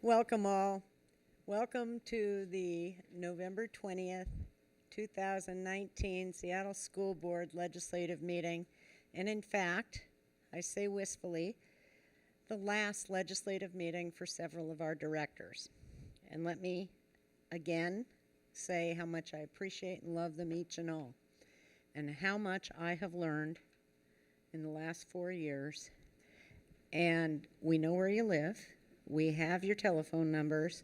Welcome all. Welcome to the November 20th, 2019 Seattle School Board Legislative Meeting. And in fact, I say wistfully, the last legislative meeting for several of our directors. And let me again say how much I appreciate and love them each and all, and how much I have learned in the last 4 years. And we know where you live. We have your telephone numbers,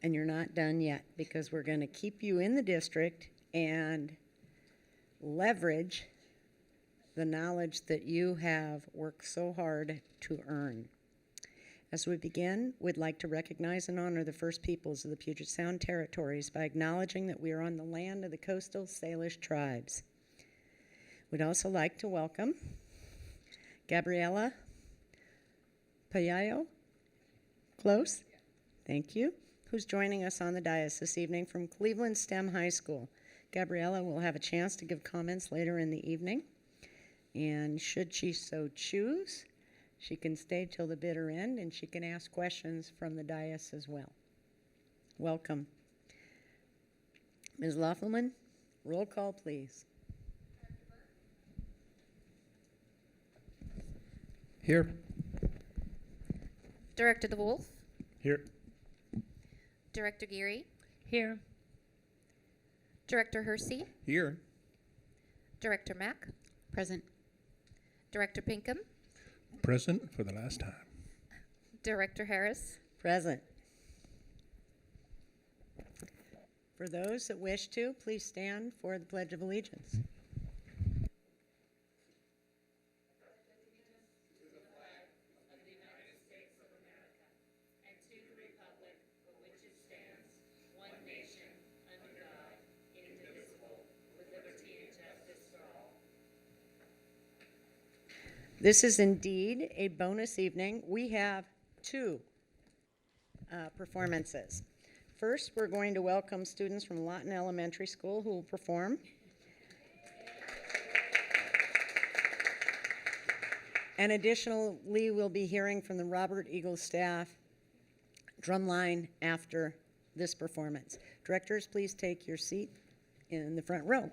and you're not done yet, because we're going to keep you in the district and leverage the knowledge that you have worked so hard to earn. As we begin, we'd like to recognize and honor the First Peoples of the Puget Sound Territories by acknowledging that we are on the land of the coastal Salish tribes. We'd also like to welcome Gabriela Payayo. Close? Thank you. Who's joining us on the dais this evening from Cleveland STEM High School. Gabriela will have a chance to give comments later in the evening. And should she so choose, she can stay till the bitter end, and she can ask questions from the dais as well. Welcome. Ms. Loffelman, roll call, please. Here. Director DeWolf, Here. Director Geary, Here. Director Hersey, Here. Director Mack, Present. Director Pinkham, Present for the last time. Director Harris. Present. For those that wish to, please stand for the Pledge of Allegiance. This is indeed a bonus evening. We have two performances. First, we're going to welcome students from Lawton Elementary School who will perform. And additionally, we'll be hearing from the Robert Eagle staff drumline after this performance. Directors, please take your seat in the front row.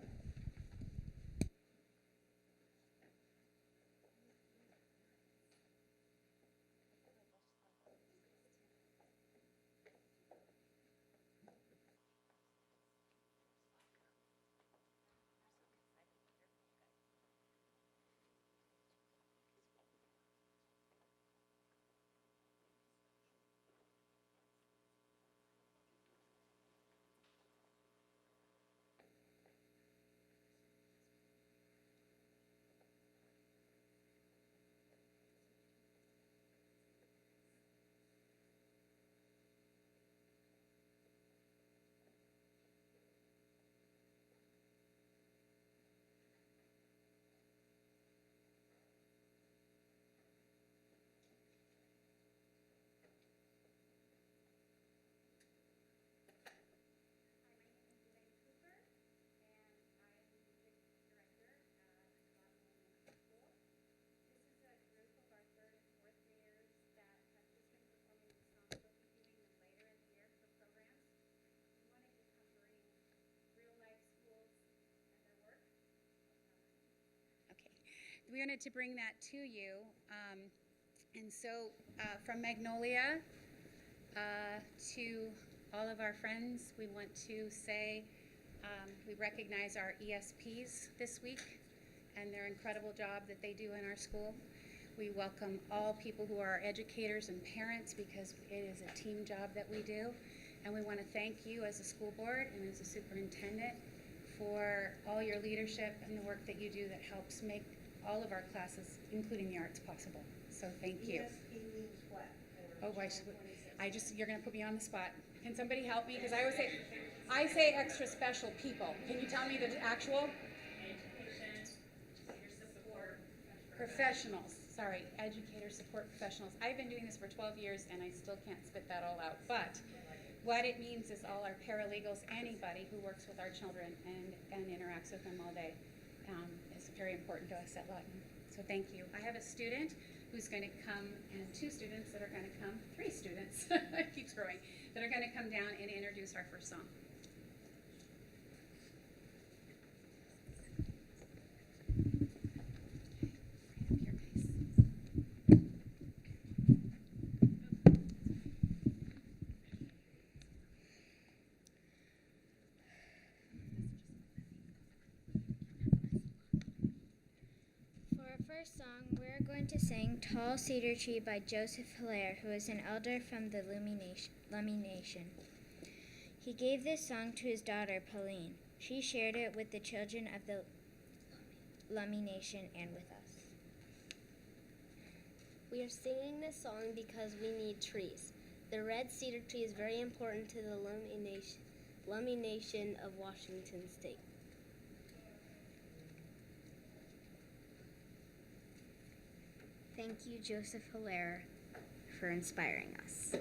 We wanted to bring that to you. And so from Magnolia to all of our friends, we want to say we recognize our ESPs this week and their incredible job that they do in our school. We welcome all people who are educators and parents, because it is a team job that we do. And we want to thank you as a school board and as a superintendent for all your leadership and the work that you do that helps make all of our classes, including the arts, possible. So thank you. ESP means what? Oh, you're going to put me on the spot. Can somebody help me? Because I say extra special people. Can you tell me the actual? Professionals. Sorry, educator support professionals. I've been doing this for 12 years and I still can't spit that all out. But what it means is all our paralegals, anybody who works with our children and interacts with them all day, is very important to us at Lawton. So thank you. I have a student who's going to come, and 2 students that are going to come, 3 students, it keeps growing, that are going to come down and introduce our first song. For our first song, we're going to sing Tall Cedar Tree by Joseph Hilaire, who is an elder from the Lummi Nation. He gave this song to his daughter, Pauline. She shared it with the children of the Lummi Nation and with us. We are singing this song because we need trees. The red cedar tree is very important to the Lummi Nation of Washington State. Thank you, Joseph Hilaire, for inspiring us.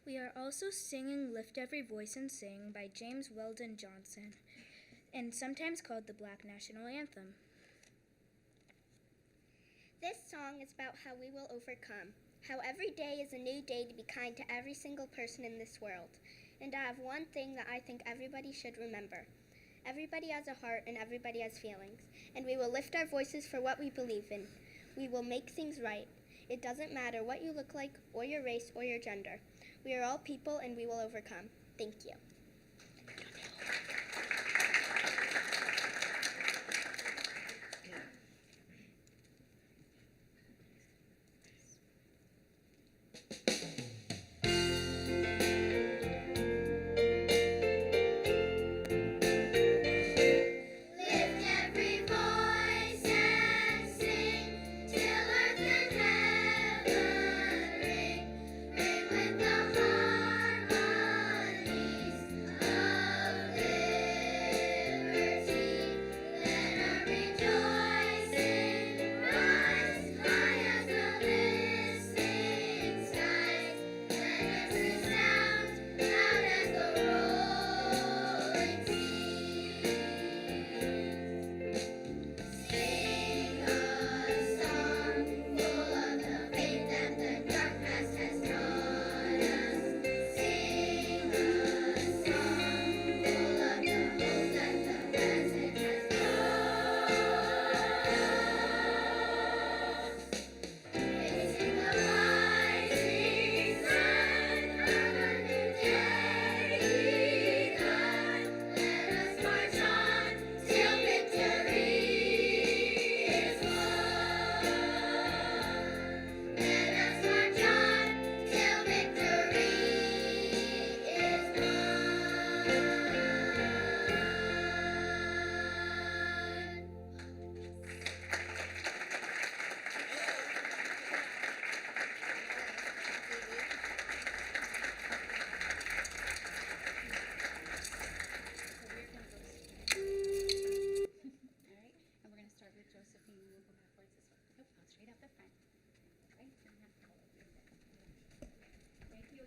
We are also singing Lift Every Voice and Sing by James Weldon Johnson, and sometimes called the Black National Anthem. This song is about how we will overcome, how every day is a new day to be kind to every single person in this world. And I have one thing that I think everybody should remember. Everybody has a heart and everybody has feelings, and we will lift our voices for what we believe in. We will make things right. It doesn't matter what you look like, or your race, or your gender. We are all people, and we will overcome. Thank you. Ring with the harmonies.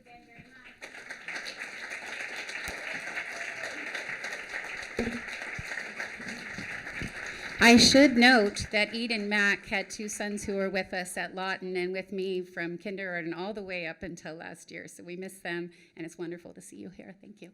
again very much. I should note that Eden Mack had two sons who were with us at Lawton and with me from kindergarten all the way up until last year. So we miss them, and it's wonderful to see you here. Thank you.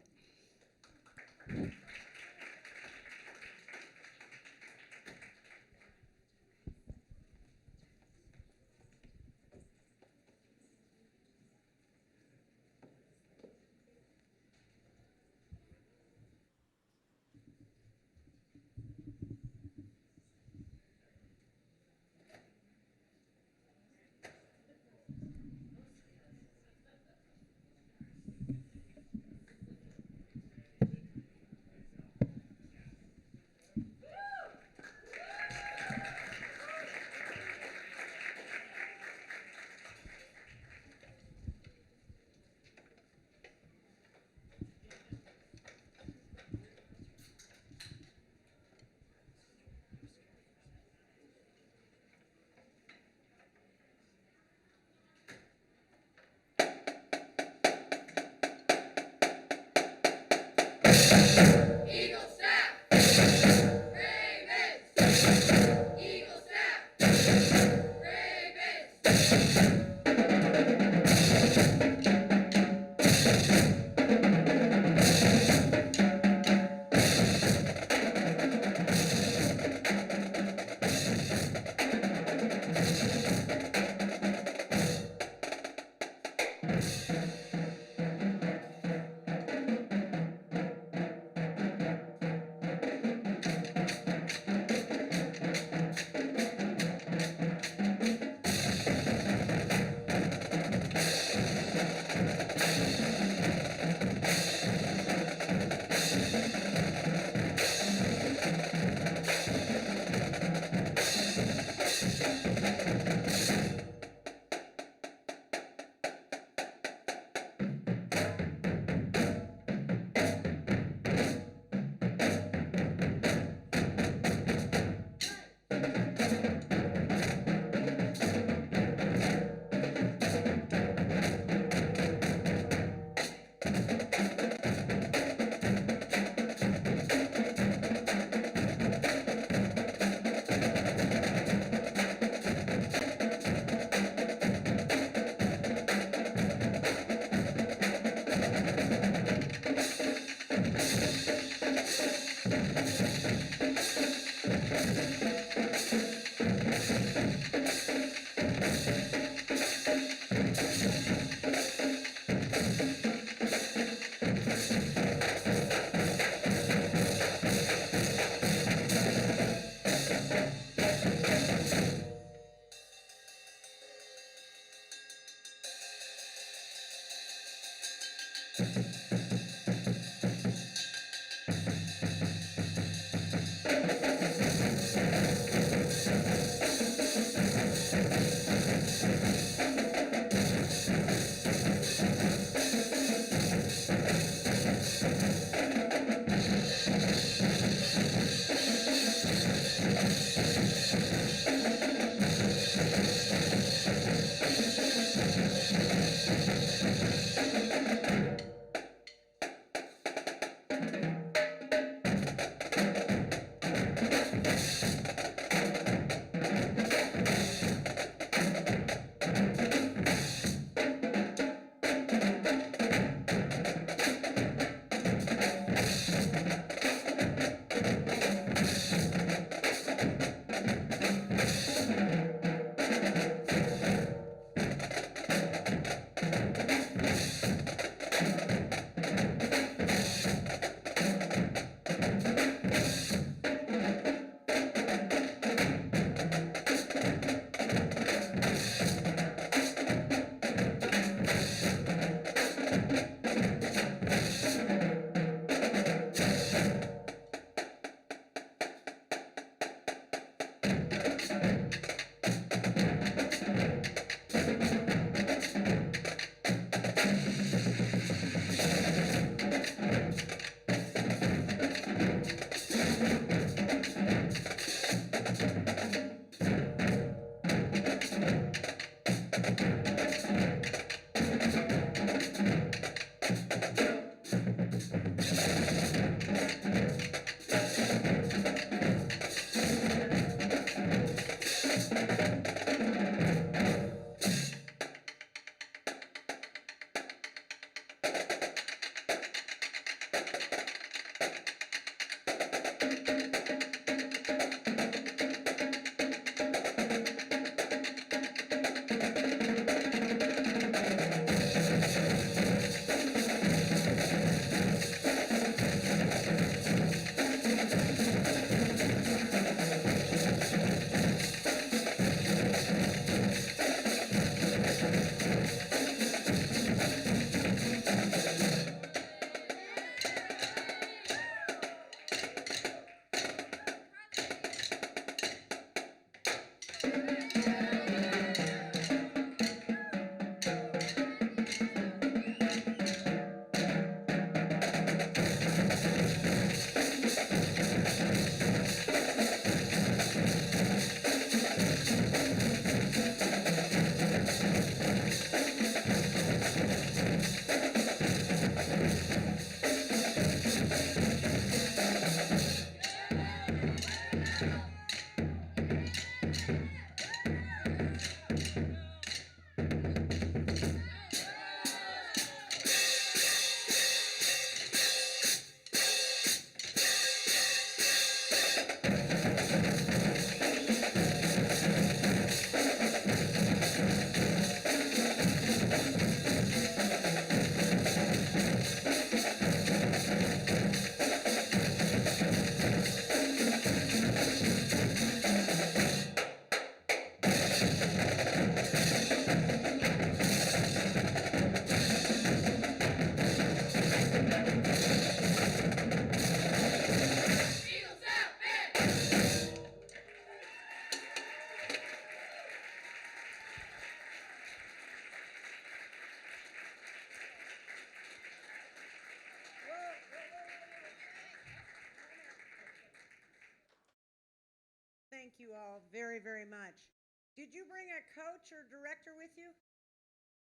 you all very, very much. Did you bring a coach or director with you?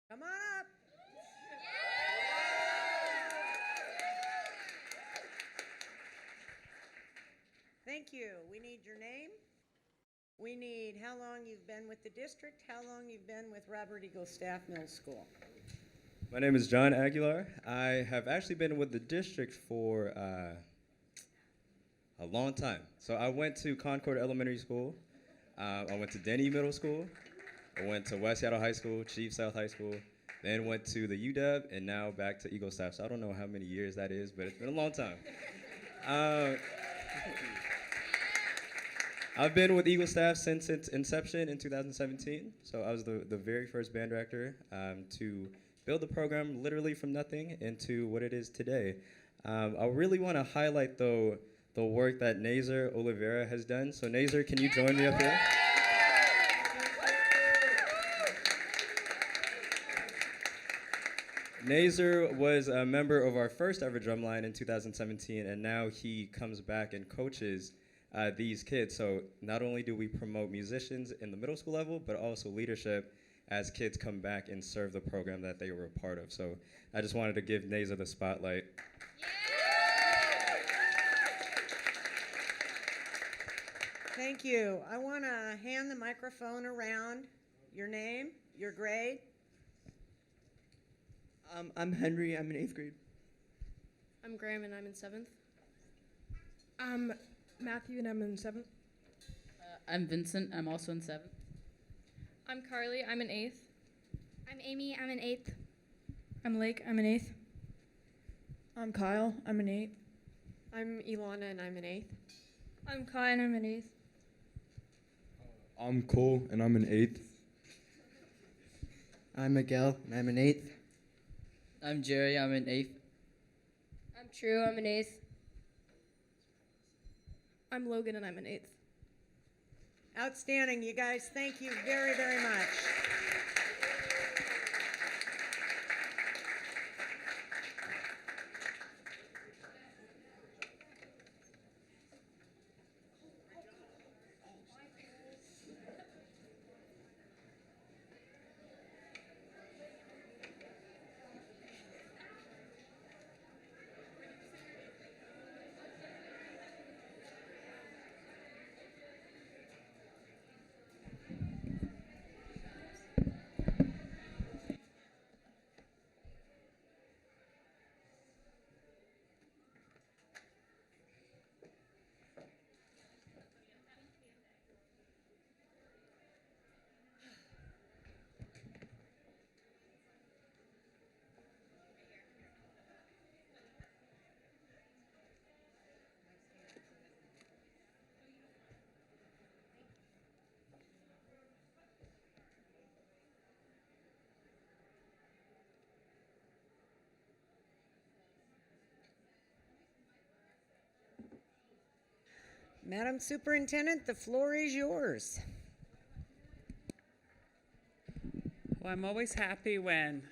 Come on up. Thank you. We need your name. We need how long you've been with the district, how long you've been with Robert Eagle Staff Middle School. My name is John Aguilar. I have actually been with the district for a long time. So I went to Concord Elementary School. I went to Denny Middle School. I went to West Seattle High School, Chief South High School, then went to the UW, and now back to Eagle Staff. So I don't know how many years that is, but it's been a long time. I've been with Eagle Staff since its inception in 2017. So I was the very first band director to build the program literally from nothing into what it is today. I really want to highlight, though, the work that Nazer Oliveira has done. So Nazer, can you join me up here? Nazer was a member of our first ever drumline in 2017, and now he comes back and coaches these kids. So not only do we promote musicians in the middle school level, but also leadership as kids come back and serve the program that they were a part of. So I just wanted to give Nazer the spotlight. Thank you. I want to hand the microphone around. Your name, your grade. I'm Henry. I'm in 8th grade. I'm Graham, and I'm in 7th. I'm Matthew, and I'm in 7th. I'm Vincent. I'm also in 7th. I'm Carly. I'm in 8th. I'm Amy. I'm in 8th. I'm Lake. I'm in 8th. I'm Kyle. I'm in 8th. I'm Ilana, and I'm in 8th. I'm Kai, and I'm in 8th. I'm Cole, and I'm in 8th. I'm Miguel, and I'm in 8th. I'm Jerry. I'm in 8th. I'm True. I'm in 8th. I'm Logan, and I'm in 8th. Outstanding, you guys. Thank you very, very much. Madam Superintendent, the floor is yours. Well, I'm always happy when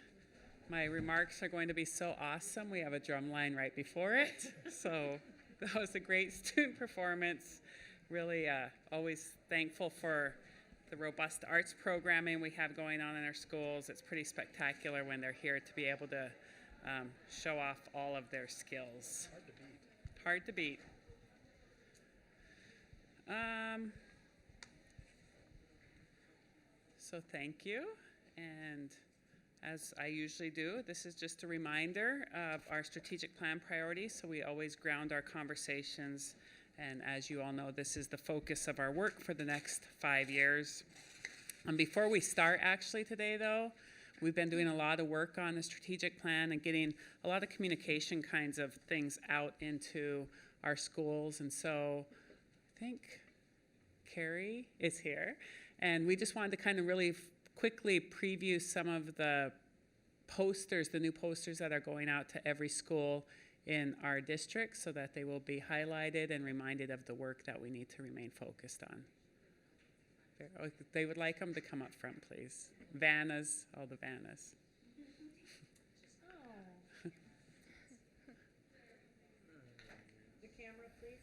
my remarks are going to be so awesome. We have a drum line right before it. So that was a great student performance. Really always thankful for the robust arts programming we have going on in our schools. It's pretty spectacular when they're here to be able to show off all of their skills. Hard to beat. Hard to beat. So thank you, and as I usually do, this is just a reminder of our strategic plan priorities, so we always ground our conversations, and as you all know, this is the focus of our work for the next 5 years. Before we start actually today though, we've been doing a lot of work on the strategic plan and getting a lot of communication kinds of things out into our schools, and so I think Carrie is here, and we just wanted to kind of really quickly preview some of the posters, the new posters that are going out to every school in our district so that they will be highlighted and reminded of the work that we need to remain focused on. They would like them to come up front, please. Vannas, all the Vannas. The camera, please.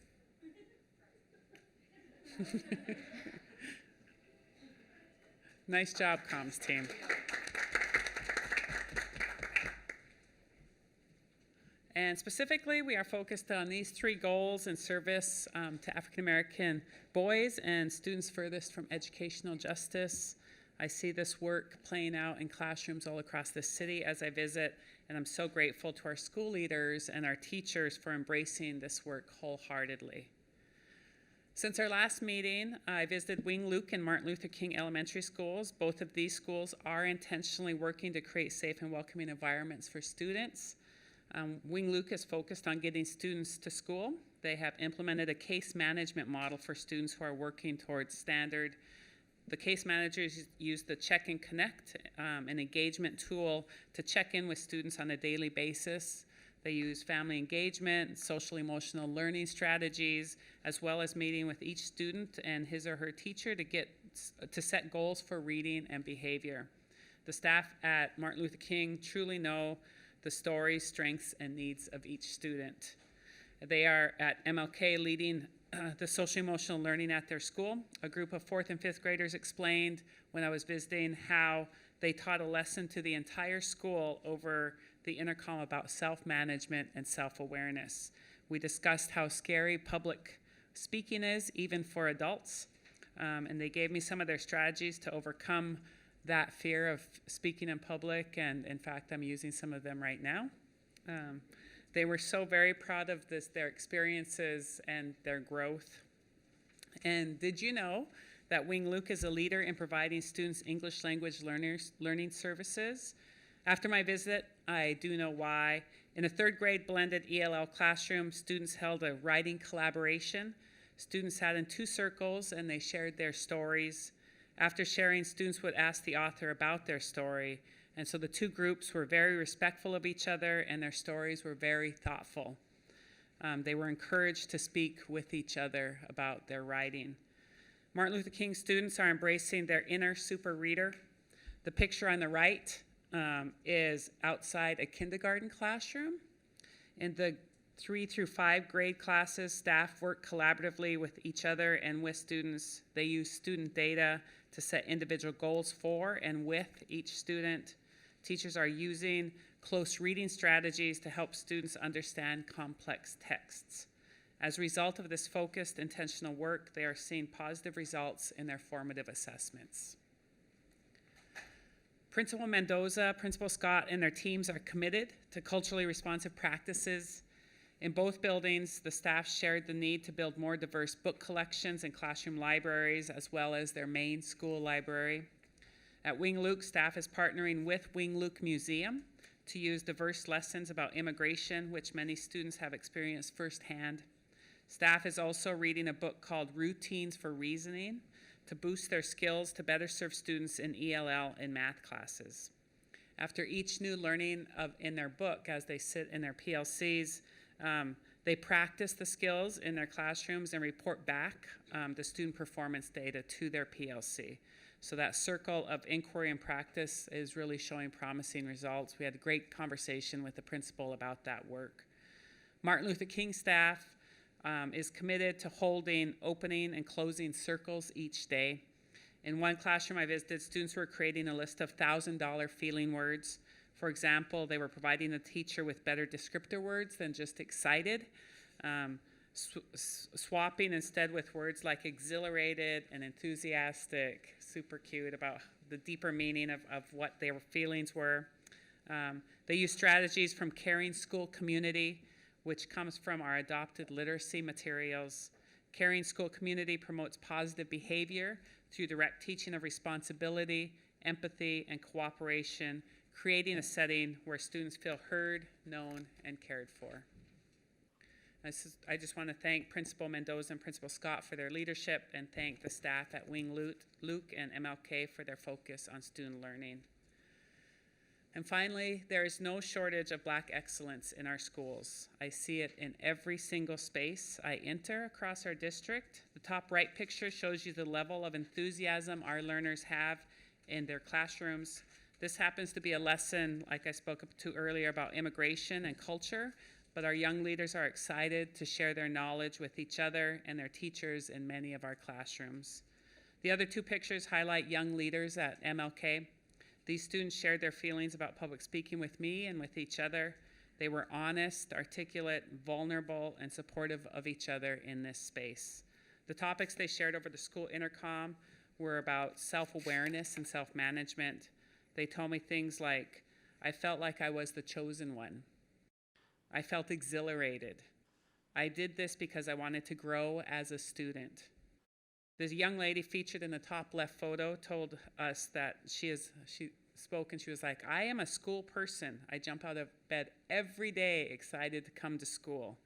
Nice job, comms team. And specifically, we are focused on these 3 goals in service to African American boys and students furthest from educational justice. I see this work playing out in classrooms all across the city as I visit, and I'm so grateful to our school leaders and our teachers for embracing this work wholeheartedly. Since our last meeting, I visited Wing Luke and Martin Luther King elementary schools. Both of these schools are intentionally working to create safe and welcoming environments for students. Wing Luke is focused on getting students to school. They have implemented a case management model for students who are working towards standard. The case managers use the Check and Connect, an engagement tool to check in with students on a daily basis. They use family engagement, social emotional learning strategies, as well as meeting with each student and his or her teacher to set goals for reading and behavior. The staff at Martin Luther King truly know the stories, strengths, and needs of each student. They are at MLK leading the social emotional learning at their school. A group of 4th and 5th graders explained when I was visiting how they taught a lesson to the entire school over the intercom about self-management and self-awareness. We discussed how scary public speaking is, even for adults, and they gave me some of their strategies to overcome that fear of speaking in public, and in fact, I'm using some of them right now. They were so very proud of their experiences and their growth. And did you know that Wing Luke is a leader in providing students English language learning services? After my visit, I do know why. In a 3rd grade blended ELL classroom, students held a writing collaboration. Students sat in 2 circles and they shared their stories. After sharing, students would ask the author about their story. And so the 2 groups were very respectful of each other and their stories were very thoughtful. They were encouraged to speak with each other about their writing. Martin Luther King students are embracing their inner super reader. The picture on the right is outside a kindergarten classroom. In the 3 through 5 grade classes, staff work collaboratively with each other and with students. They use student data to set individual goals for and with each student. Teachers are using close reading strategies to help students understand complex texts. As a result of this focused, intentional work, they are seeing positive results in their formative assessments. Principal Mendoza, Principal Scott, and their teams are committed to culturally responsive practices. In both buildings, the staff shared the need to build more diverse book collections and classroom libraries, as well as their main school library. At Wing Luke, staff is partnering with Wing Luke Museum to use diverse lessons about immigration, which many students have experienced firsthand. Staff is also reading a book called Routines for Reasoning to boost their skills to better serve students in ELL and math classes. After each new learning in their book, as they sit in their PLCs, they practice the skills in their classrooms and report back the student performance data to their PLC. So that circle of inquiry and practice is really showing promising results. We had a great conversation with the principal about that work. Martin Luther King staff is committed to holding opening and closing circles each day. In one classroom I visited, students were creating a list of $1,000 feeling words. For example, they were providing the teacher with better descriptor words than just excited, swapping instead with words like exhilarated and enthusiastic, super cute, about the deeper meaning of what their feelings were. They use strategies from Caring School Community, which comes from our adopted literacy materials. Caring School Community promotes positive behavior through direct teaching of responsibility, empathy, and cooperation, creating a setting where students feel heard, known, and cared for. I just want to thank Principal Mendoza and Principal Scott for their leadership and thank the staff at Wing Luke and MLK for their focus on student learning. And finally, there is no shortage of Black excellence in our schools. I see it in every single space I enter across our district. The top right picture shows you the level of enthusiasm our learners have in their classrooms. This happens to be a lesson, like I spoke to earlier, about immigration and culture, but our young leaders are excited to share their knowledge with each other and their teachers in many of our classrooms. The other two pictures highlight young leaders at MLK. These students shared their feelings about public speaking with me and with each other. They were honest, articulate, vulnerable, and supportive of each other in this space. The topics they shared over the school intercom were about self-awareness and self-management. They told me things like, I felt like I was the chosen one. I felt exhilarated. I did this because I wanted to grow as a student. This young lady featured in the top left photo told us that she spoke and she was like, I am a school person. I jump out of bed every day excited to come to school.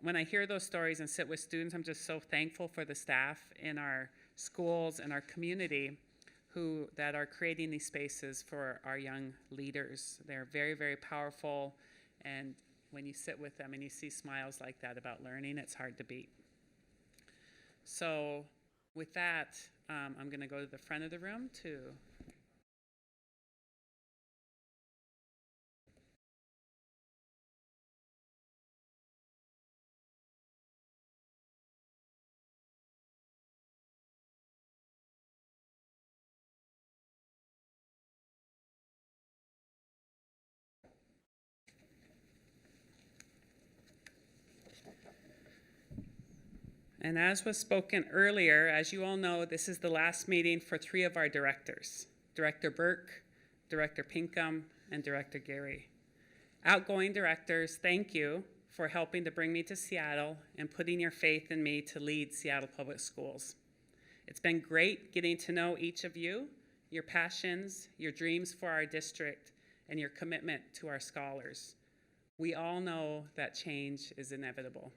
When I hear those stories and sit with students, I'm just so thankful for the staff in our schools and our community that are creating these spaces for our young leaders. They're very, very powerful, and when you sit with them and you see smiles like that about learning, it's hard to beat. So with that, I'm going to go to the front of the room to And as was spoken earlier, as you all know, this is the last meeting for 3 of our directors, Director Burke, Director Pinkham, and Director Gary. Outgoing directors, thank you for helping to bring me to Seattle and putting your faith in me to lead Seattle Public Schools. It's been great getting to know each of you, your passions, your dreams for our district, and your commitment to our scholars. We all know that change is inevitable.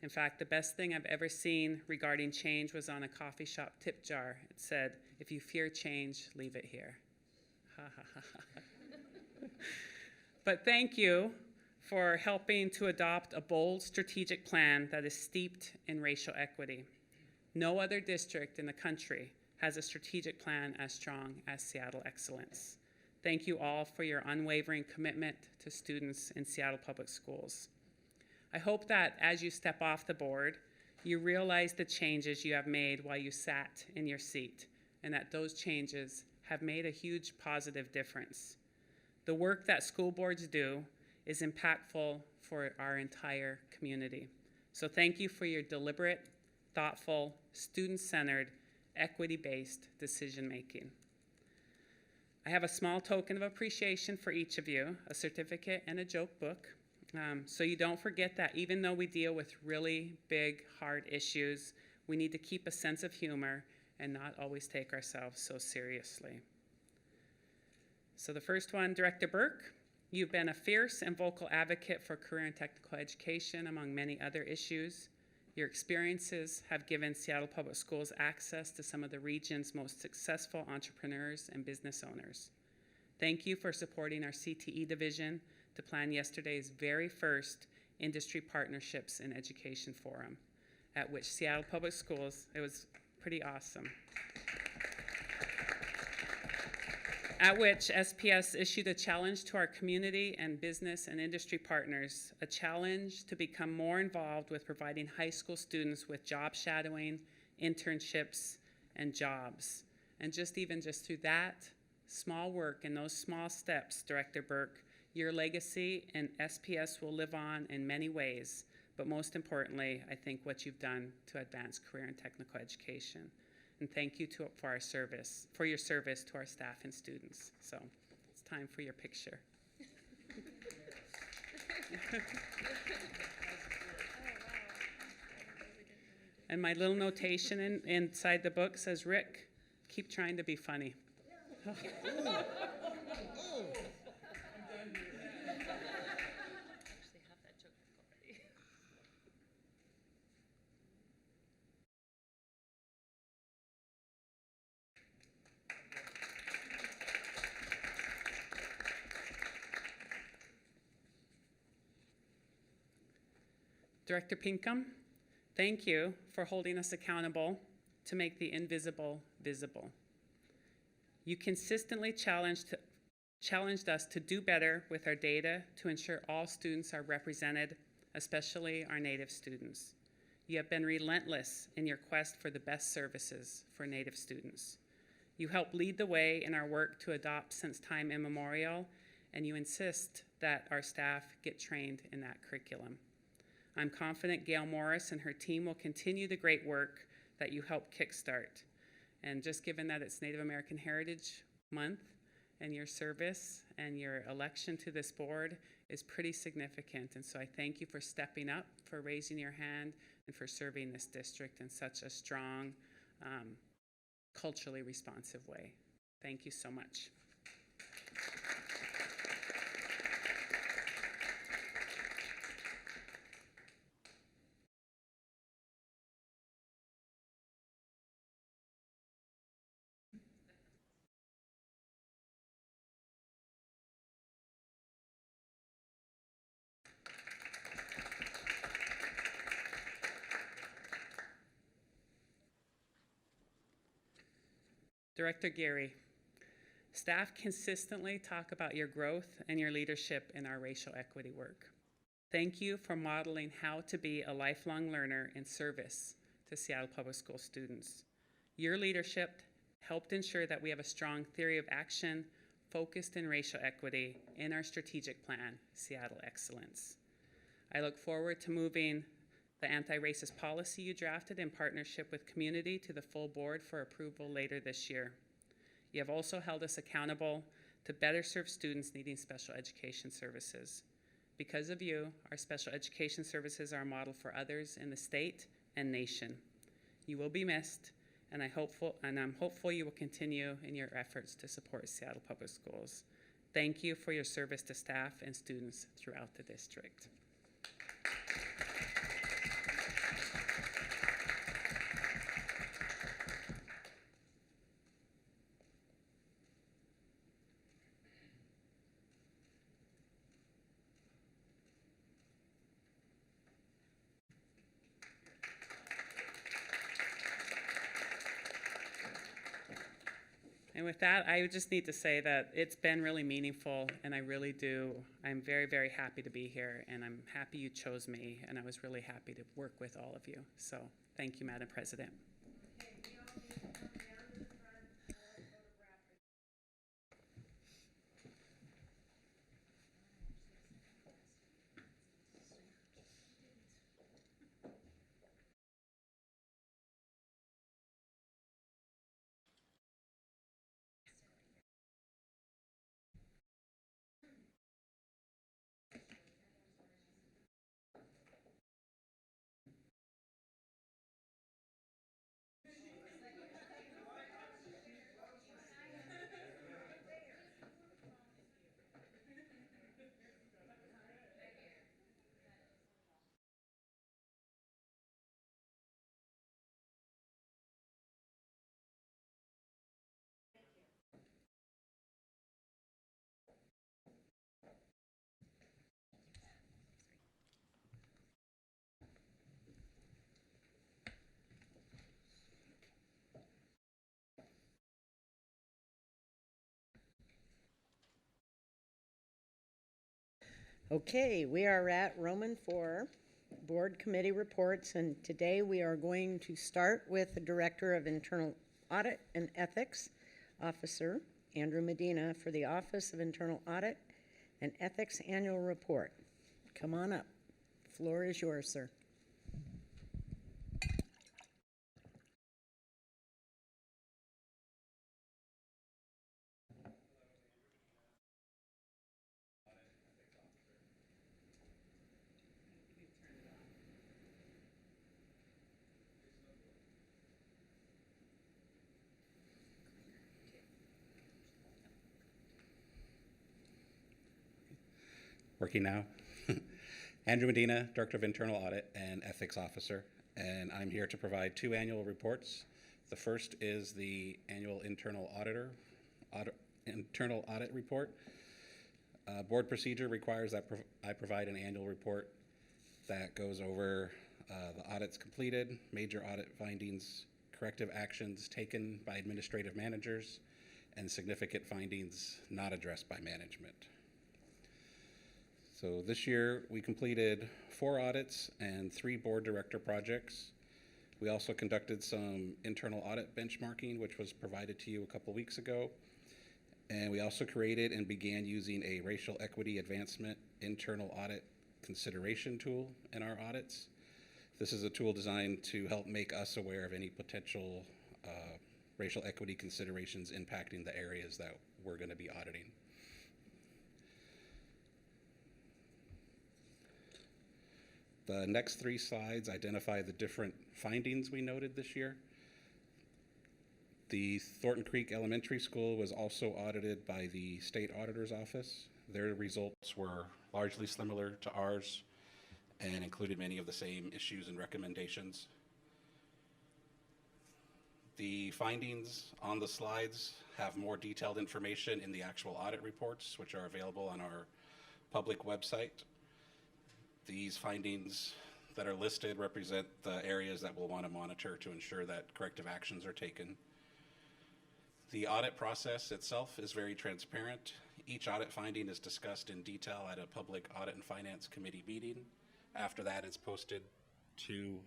In fact, the best thing I've ever seen regarding change was on a coffee shop tip jar. It said, if you fear change, leave it here. Ha ha ha ha. But thank you for helping to adopt a bold strategic plan that is steeped in racial equity. No other district in the country has a strategic plan as strong as Seattle Excellence. Thank you all for your unwavering commitment to students in Seattle Public Schools. I hope that as you step off the board, you realize the changes you have made while you sat in your seat, and that those changes have made a huge positive difference. The work that school boards do is impactful for our entire community. So thank you for your deliberate, thoughtful, student-centered, equity-based decision-making. I have a small token of appreciation for each of you, a certificate and a joke book. So you don't forget that even though we deal with really big, hard issues, we need to keep a sense of humor and not always take ourselves so seriously. So the first one, Director Burke, you've been a fierce and vocal advocate for career and technical education, among many other issues. Your experiences have given Seattle Public Schools access to some of the region's most successful entrepreneurs and business owners. Thank you for supporting our CTE division to plan yesterday's very first Industry Partnerships in Education Forum, at which Seattle Public Schools, it was pretty awesome, at which SPS issued a challenge to our community and business and industry partners, a challenge to become more involved with providing high school students with job shadowing, internships, and jobs. And just through that small work and those small steps, Director Burke, your legacy and SPS will live on in many ways, but most importantly, I think what you've done to advance career and technical education. And thank you for your service to our staff and students. So it's time for your picture. And my little notation inside the book says, Rick, keep trying to be funny. Director Pinkham, thank you for holding us accountable to make the invisible visible. You consistently challenge challenged us to do better with our data to ensure all students are represented, especially our Native students. You have been relentless in your quest for the best services for Native students. You help lead the way in our work to adopt since time immemorial, and you insist that our staff get trained in that curriculum. I'm confident Gail Morris and her team will continue the great work that you helped kickstart. And just given that it's Native American Heritage Month, and your service and your election to this board is pretty significant. And so I thank you for stepping up, for raising your hand, and for serving this district in such a strong, culturally responsive way. Thank you so much. Director Geary, staff consistently talk about your growth and your leadership in our racial equity work. Thank you for modeling how to be a lifelong learner in service to Seattle Public School students. Your leadership helped ensure that we have a strong theory of action focused in racial equity in our strategic plan, Seattle Excellence. I look forward to moving the anti-racist policy you drafted in partnership with community to the full board for approval later this year. You have also held us accountable to better serve students needing special education services. Because of you, our special education services are a model for others in the state and nation. You will be missed, and I'm hopeful you will continue in your efforts to support Seattle Public Schools. Thank you for your service to staff and students throughout the district. And with that, I just need to say that it's been really meaningful, and I'm very, very happy to be here, and I'm happy you chose me, and I was really happy to work with all of you. So thank you, Madam President. Okay, we are at Roman 4, Board Committee Reports, and today we are going to start with the Director of Internal Audit and Ethics, Officer Andrew Medina, for the Office of Internal Audit and Ethics Annual Report. Come on up. The floor is yours, sir. Working now. Andrew Medina, Director of Internal Audit and Ethics Officer, and I'm here to provide two annual reports. The first is the annual Internal Audit Report. Board procedure requires that I provide an annual report that goes over the audits completed, major audit findings, corrective actions taken by administrative managers, and significant findings not addressed by management. So this year we completed 4 audits and 3 board director projects. We also conducted some internal audit benchmarking, which was provided to you a couple weeks ago. And we also created and began using a racial equity advancement internal audit consideration tool in our audits. This is a tool designed to help make us aware of any potential racial equity considerations impacting the areas that we're going to be auditing. The next 3 slides identify the different findings we noted this year. The Thornton Creek Elementary School was also audited by the State Auditor's Office. Their results were largely similar to ours and included many of the same issues and recommendations. The findings on the slides have more detailed information in the actual audit reports, which are available on our public website. These findings that are listed represent the areas that we'll want to monitor to ensure that corrective actions are taken. The audit process itself is very transparent. Each audit finding is discussed in detail at a public Audit and Finance Committee meeting. After that, it's posted to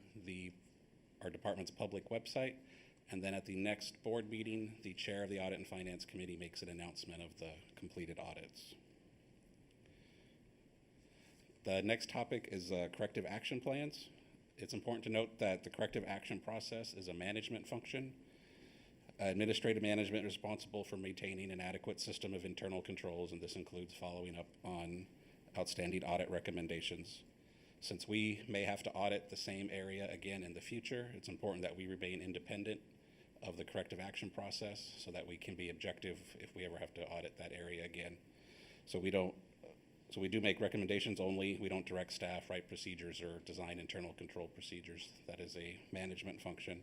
our department's public website. And then at the next board meeting, the chair of the Audit and Finance Committee makes an announcement of the completed audits. The next topic is corrective action plans. It's important to note that the corrective action process is a management function. Administrative management is responsible for maintaining an adequate system of internal controls, and this includes following up on outstanding audit recommendations. Since we may have to audit the same area again in the future, it's important that we remain independent of the corrective action process so that we can be objective if we ever have to audit that area again. So we do make recommendations only. We don't direct staff, write procedures, or design internal control procedures. That is a management function.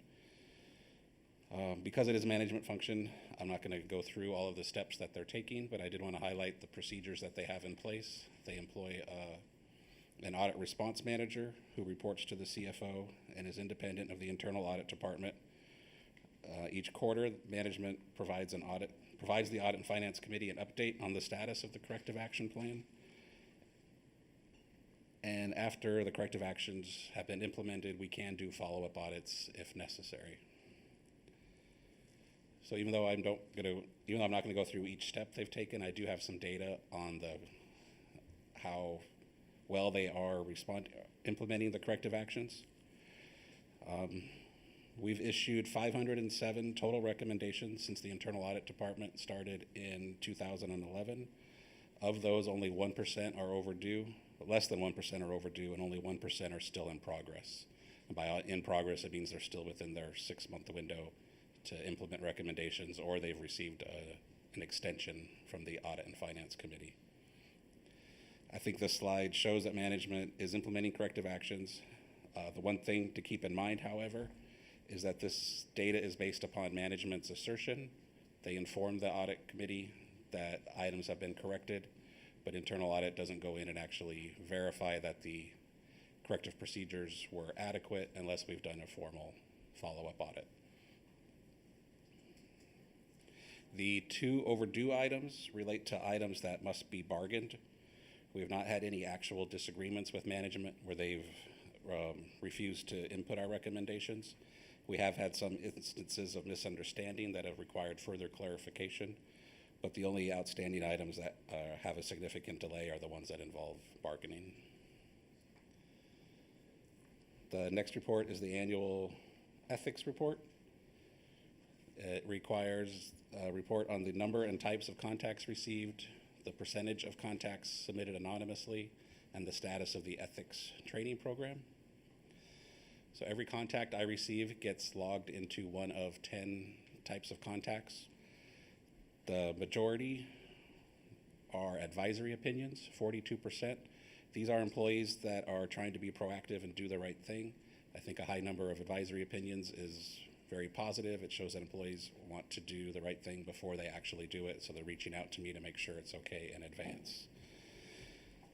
Because it is a management function, I'm not going to go through all of the steps that they're taking, but I did want to highlight the procedures that they have in place. They employ an audit response manager who reports to the CFO and is independent of the internal audit department. Each quarter, management provides the Audit and Finance Committee an update on the status of the corrective action plan. And after the corrective actions have been implemented, we can do follow-up audits if necessary. So even though I'm not going to go through each step they've taken, I do have some data on how well they are implementing the corrective actions. We've issued 507 total recommendations since the internal audit department started in 2011. Of those, only 1% are overdue, less than 1% are overdue, and only 1% are still in progress. And by in progress, it means they're still within their 6-month window to implement recommendations, or they've received an extension from the Audit and Finance Committee. I think this slide shows that management is implementing corrective actions. The one thing to keep in mind, however, is that this data is based upon management's assertion. They inform the audit committee that items have been corrected, but internal audit doesn't go in and actually verify that the corrective procedures were adequate unless we've done a formal follow-up audit. The 2 overdue items relate to items that must be bargained. We have not had any actual disagreements with management where they've refused to input our recommendations. We have had some instances of misunderstanding that have required further clarification, but the only outstanding items that have a significant delay are the ones that involve bargaining. The next report is the annual ethics report. It requires a report on the number and types of contacts received, the percentage of contacts submitted anonymously, and the status of the ethics training program. So every contact I receive gets logged into one of 10 types of contacts. The majority are advisory opinions, 42%. These are employees that are trying to be proactive and do the right thing. I think a high number of advisory opinions is very positive. It shows that employees want to do the right thing before they actually do it, so they're reaching out to me to make sure it's okay in advance.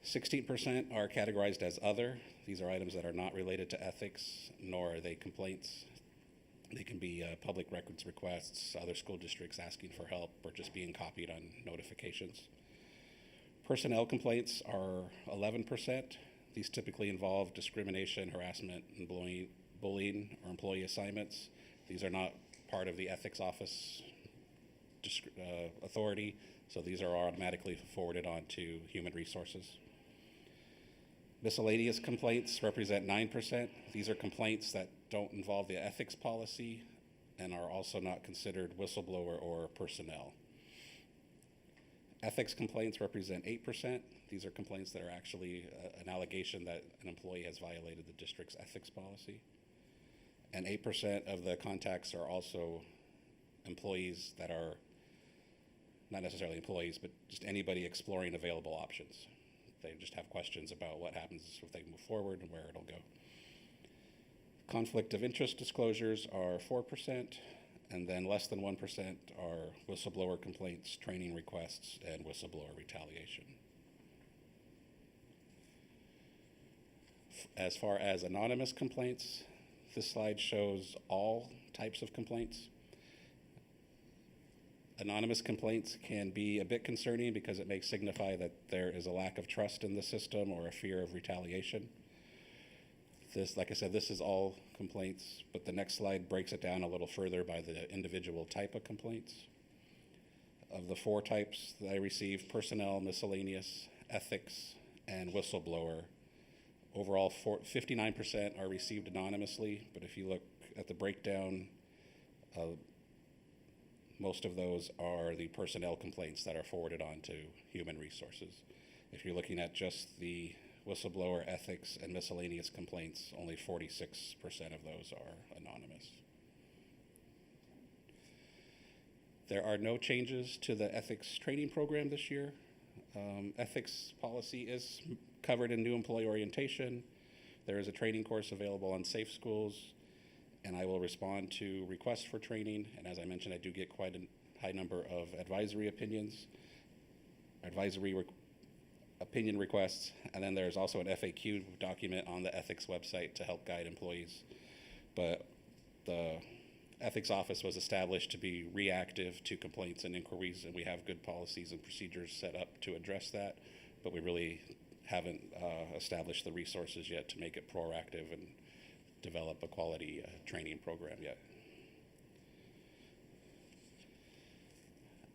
16% are categorized as other. These are items that are not related to ethics, nor are they complaints. They can be public records requests, other school districts asking for help, or just being copied on notifications. Personnel complaints are 11%. These typically involve discrimination, harassment, and bullying, or employee assignments. These are not part of the ethics office authority, so these are automatically forwarded on to human resources. Miscellaneous complaints represent 9%. These are complaints that don't involve the ethics policy and are also not considered whistleblower or personnel. Ethics complaints represent 8%. These are complaints that are actually an allegation that an employee has violated the district's ethics policy. And 8% of the contacts are also employees that are not necessarily employees, but just anybody exploring available options. They just have questions about what happens if they move forward and where it'll go. Conflict of interest disclosures are 4%, and then less than 1% are whistleblower complaints, training requests, and whistleblower retaliation. As far as anonymous complaints, this slide shows all types of complaints. Anonymous complaints can be a bit concerning because it may signify that there is a lack of trust in the system or a fear of retaliation. This, like I said, this is all complaints, but the next slide breaks it down a little further by the individual type of complaints. Of the 4 types that I received, personnel, miscellaneous, ethics, and whistleblower, overall 59% are received anonymously, but if you look at the breakdown, most of those are the personnel complaints that are forwarded on to human resources. If you're looking at just the whistleblower, ethics, and miscellaneous complaints, only 46% of those are anonymous. There are no changes to the ethics training program this year. Ethics policy is covered in new employee orientation. There is a training course available on Safe Schools, and I will respond to requests for training. And as I mentioned, I do get quite a high number of advisory opinions, opinion requests, and then there's also an FAQ document on the ethics website to help guide employees. But the ethics office was established to be reactive to complaints and inquiries, and we have good policies and procedures set up to address that, but we really haven't established the resources yet to make it proactive and develop a quality training program yet.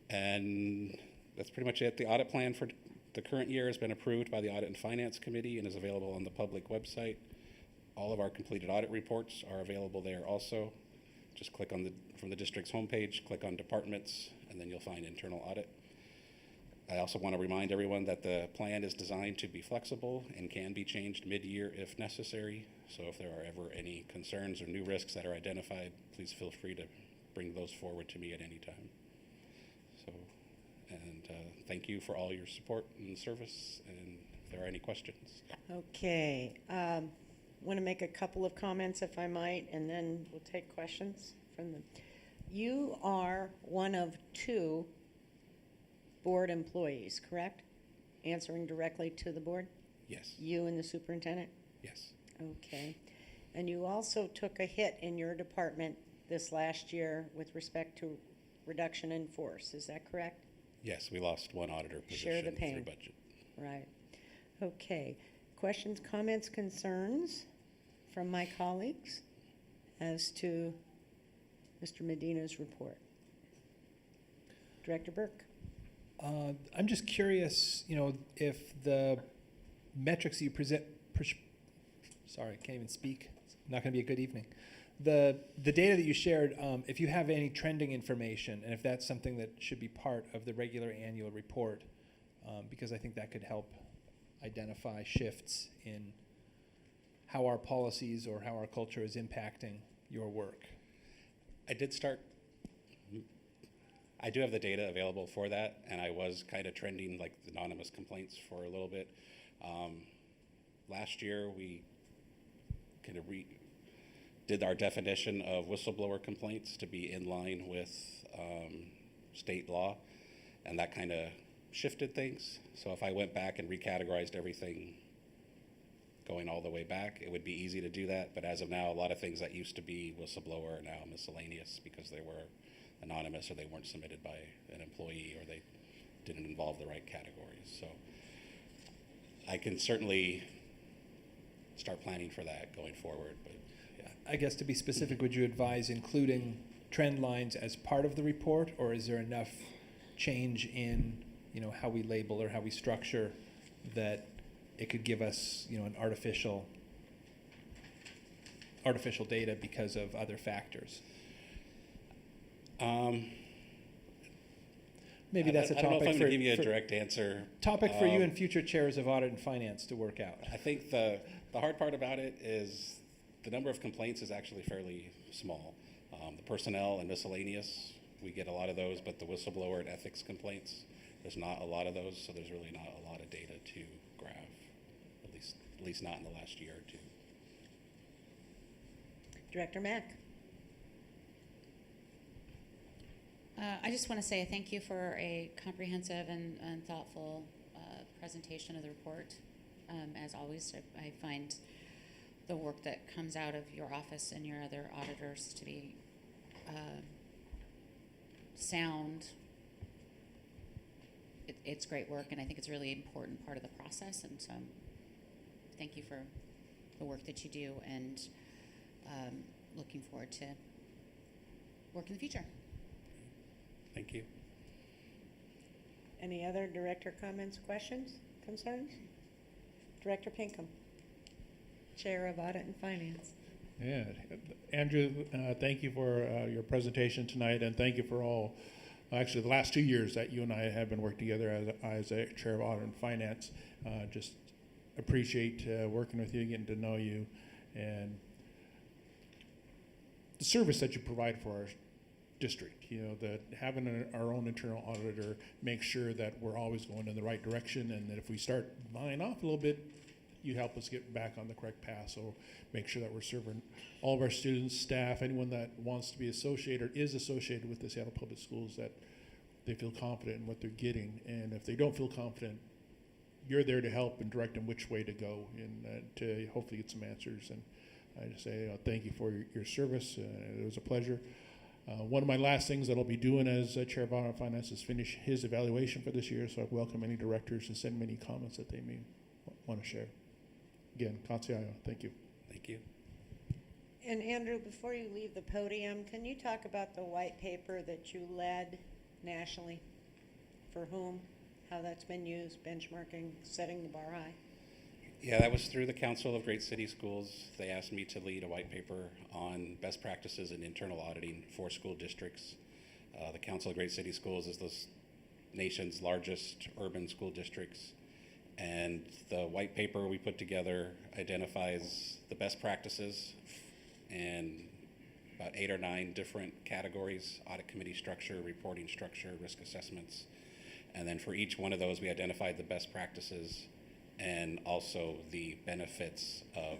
And that's pretty much it. The audit plan for the current year has been approved by the Audit and Finance Committee and is available on the public website. All of our completed audit reports are available there also. Just click on from the district's homepage, click on departments, and then you'll find internal audit. I also want to remind everyone that the plan is designed to be flexible and can be changed mid-year if necessary. So if there are ever any concerns or new risks that are identified, please feel free to bring those forward to me at any time. So, and thank you for all your support and service, and if there are any questions. Okay. Want to make a couple of comments, if I might, and then we'll take questions from them. You are one of 2 board employees, correct? Answering directly to the board? Yes. You and the superintendent? Yes. Okay. And you also took a hit in your department this last year with respect to reduction in force, is that correct? Yes, we lost 1 auditor position Share the pain. through budget. Right. Okay. Questions, comments, concerns from my colleagues as to Mr. Medina's report? Director Burke. I'm just curious, if the metrics you present, sorry, I can't even speak. It's not going to be a good evening. The data that you shared, if you have any trending information, and if that's something that should be part of the regular annual report, because I think that could help identify shifts in how our policies or how our culture is impacting your work. I do have the data available for that, and I was kind of trending like anonymous complaints for a little bit. Last year, we kind of did our definition of whistleblower complaints to be in line with state law, and that kind of shifted things. So if I went back and recategorized everything going all the way back. It would be easy to do that, but as of now, a lot of things that used to be whistleblower are now miscellaneous because they were anonymous or they weren't submitted by an employee or they didn't involve the right categories. So I can certainly start planning for that going forward, but yeah. I guess to be specific, would you advise including trend lines as part of the report, or is there enough change in, you know, how we label or how we structure that it could give us, you know, an artificial data because of other factors? Maybe that's a topic I don't know if I'm for, going to give you a direct answer. Topic for you and future chairs of Audit and Finance to work out. I think the hard part about it is the number of complaints is actually fairly small. The personnel and miscellaneous, we get a lot of those, but the whistleblower and ethics complaints, there's not a lot of those, so there's really not a lot of data to graph, at least not in the last year or two. Director Mack. I just want to say thank you for a comprehensive and thoughtful presentation of the report. As always, I find the work that comes out of your office and your other auditors to be sound. It's great work, and I think it's a really important part of the process, and so thank you for the work that you do, and looking forward to work in the future. Thank you. Any other director comments, questions, concerns? Director Pinkham, Chair of Audit and Finance. Yeah, Andrew, thank you for your presentation tonight, and thank you for all, actually the last 2 years that you and I have been working together as a Chair of Audit and Finance. Just appreciate working with you, getting to know you, and the service that you provide for our district. You know, that having our own internal auditor makes sure that we're always going in the right direction, and that if we start lying off a little bit, you help us get back on the correct path. So make sure that we're serving all of our students, staff, anyone that wants to be associated or is associated with the Seattle Public Schools, that they feel confident in what they're getting. And if they don't feel confident, you're there to help and direct them which way to go, and to hopefully get some answers. And I just say thank you for your service. It was a pleasure. One of my last things that I'll be doing as Chair of Audit and Finance is finish his evaluation for this year, so I welcome any directors to send me any comments that they may want to share. Again, Katsiayo, thank you. Thank you. And Andrew, before you leave the podium, can you talk about the white paper that you led nationally? For whom, how that's been used, benchmarking, setting the bar high? Yeah, that was through the Council of Great City Schools. They asked me to lead a white paper on best practices in internal auditing for school districts. The Council of Great City Schools is the nation's largest urban school districts. And the white paper we put together identifies the best practices in about 8 or 9 different categories: audit committee structure, reporting structure, risk assessments. And then for each one of those, we identified the best practices and also the benefits of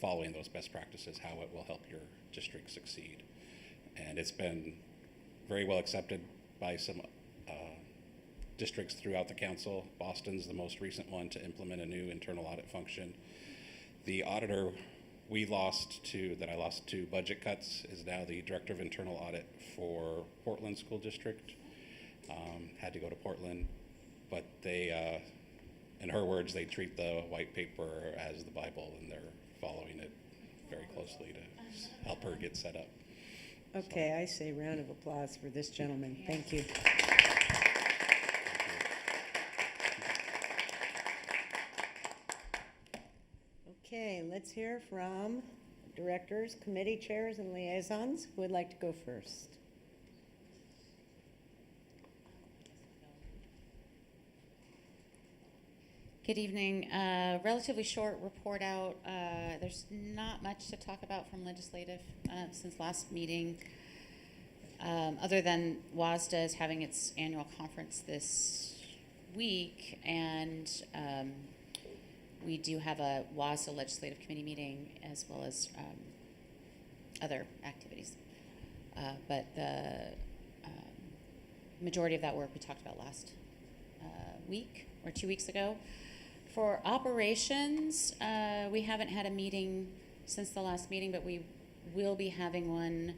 following those best practices, how it will help your district succeed. And it's been very well accepted by some districts throughout the council. Boston's the most recent one to implement a new internal audit function. The auditor I lost to budget cuts is now the director of internal audit for Portland School District. Had to go to Portland, but they, in her words, they treat the white paper as the Bible, and they're following it very closely to help her get set up. Okay, I say round of applause for this gentleman. Thank you. Okay, let's hear from directors, committee chairs, and liaisons. Who would like to go first? Good evening. Relatively short report out. There's not much to talk about from legislative since last meeting, other than WASDA is having its annual conference this week, and we do have a WASDA Legislative Committee meeting as well as other activities. But the majority of that work we talked about last week or 2 weeks ago. For operations, we haven't had a meeting since the last meeting, but we will be having one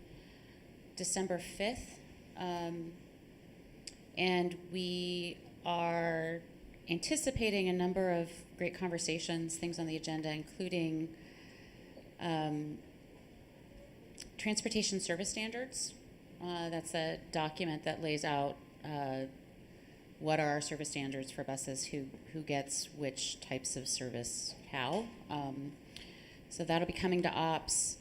December 5th. And we are anticipating a number of great conversations, things on the agenda, including transportation service standards. That's a document that lays out what are our service standards for buses, who gets which types of service, how. So that'll be coming to ops.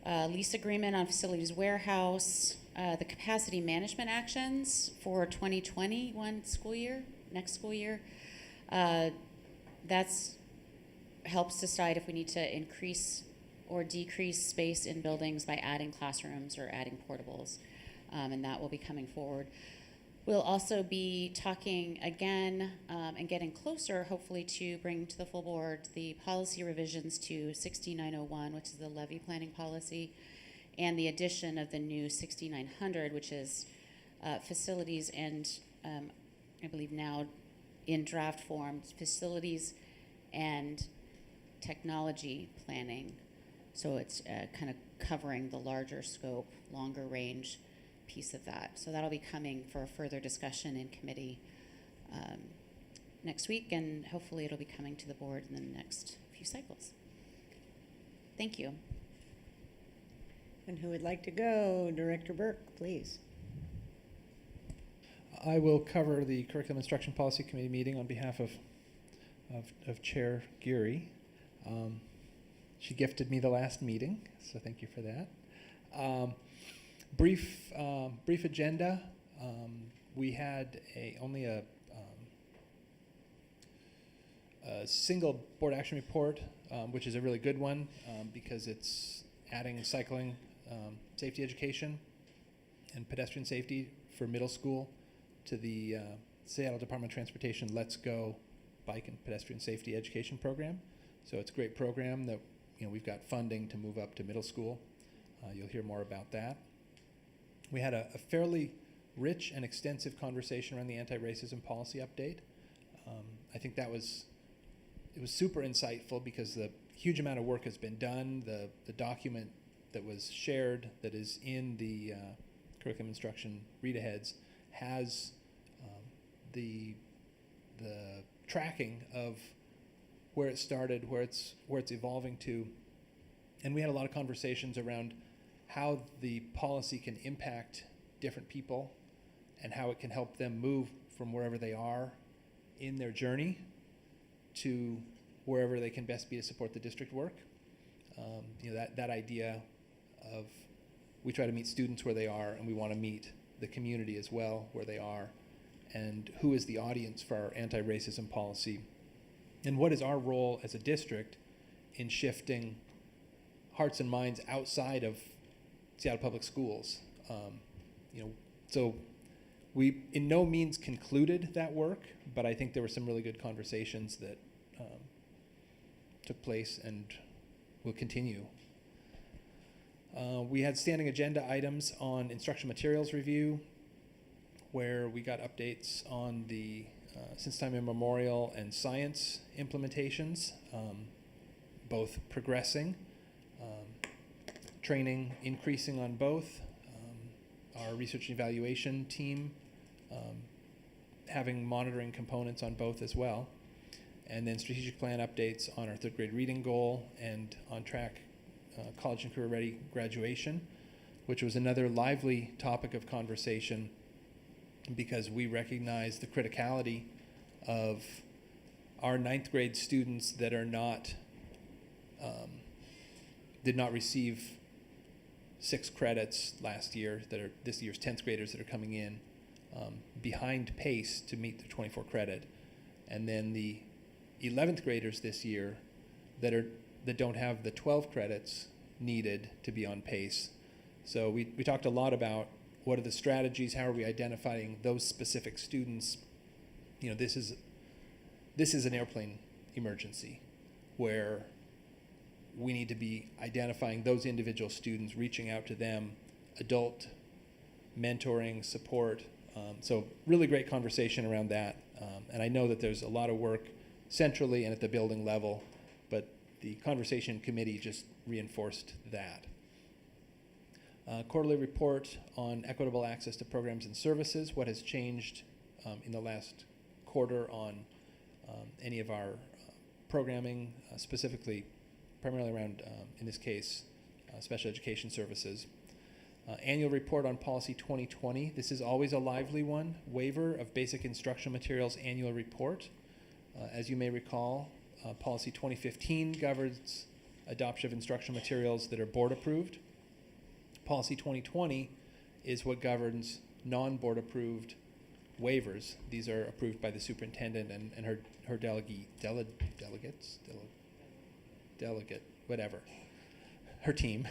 Lease agreement on facilities warehouse, the capacity management actions for 2021 school year, next school year. That's helps decide if we need to increase or decrease space in buildings by adding classrooms or adding portables, and that will be coming forward. We'll also be talking again and getting closer, hopefully, to bring to the full board the policy revisions to 6901, which is the levy planning policy, and the addition of the new 6900, which is facilities and I believe now in draft form, facilities and technology planning. So it's kind of covering the larger scope, longer range piece of that. So that'll be coming for a further discussion in committee next week, and hopefully it'll be coming to the board in the next few cycles. Thank you. And who would like to go? Director Burke, please. I will cover the Curriculum Instruction Policy Committee meeting on behalf of Chair Geary. She gifted me the last meeting, so thank you for that. Brief agenda. We had only a single board action report, which is a really good one because it's adding cycling safety education and pedestrian safety for middle school to the Seattle Department of Transportation Let's Go Bike and Pedestrian Safety Education Program. So it's a great program that we've got funding to move up to middle school. You'll hear more about that. We had a fairly rich and extensive conversation around the anti-racism policy update. I think it was super insightful because the huge amount of work has been done. The document that was shared that is in the curriculum instruction read-aheads has the tracking of where it started, where it's evolving to, and we had a lot of conversations around how the policy can impact different people and how it can help them move from wherever they are in their journey to wherever they can best be to support the district work. That idea of we try to meet students where they are, and we want to meet the community as well where they are, and who is the audience for our anti-racism policy, and what is our role as a district in shifting hearts and minds outside of Seattle Public Schools. So we in no means concluded that work, but I think there were some really good conversations that took place and will continue. We had standing agenda items on instruction materials review, where we got updates on the since time immemorial and science implementations, both progressing, training increasing on both, our research and evaluation team having monitoring components on both as well, and then strategic plan updates on our third grade reading goal and on track college and career ready graduation, which was another lively topic of conversation because we recognize the criticality of our ninth grade students that are not did not receive 6 credits last year, that are this year's 10th graders that are coming in behind pace to meet the 24 credit, and then the 11th graders this year that don't have the 12 credits needed to be on pace. So we talked a lot about what are the strategies, how are we identifying those specific students. This is an airplane emergency where we need to be identifying those individual students, reaching out to them, adult mentoring, support. So really great conversation around that. And I know that there's a lot of work centrally and at the building level, but the conversation committee just reinforced that. Quarterly report on equitable access to programs and services, what has changed in the last quarter on any of our programming, specifically, primarily around, in this case, special education services. Annual report on policy 2020. This is always a lively one. Waiver of basic instructional materials annual report. As you may recall, policy 2015 governs adoption of instructional materials that are board approved. Policy 2020 is what governs non-board approved waivers. These are approved by the superintendent and her delegate, whatever, her team,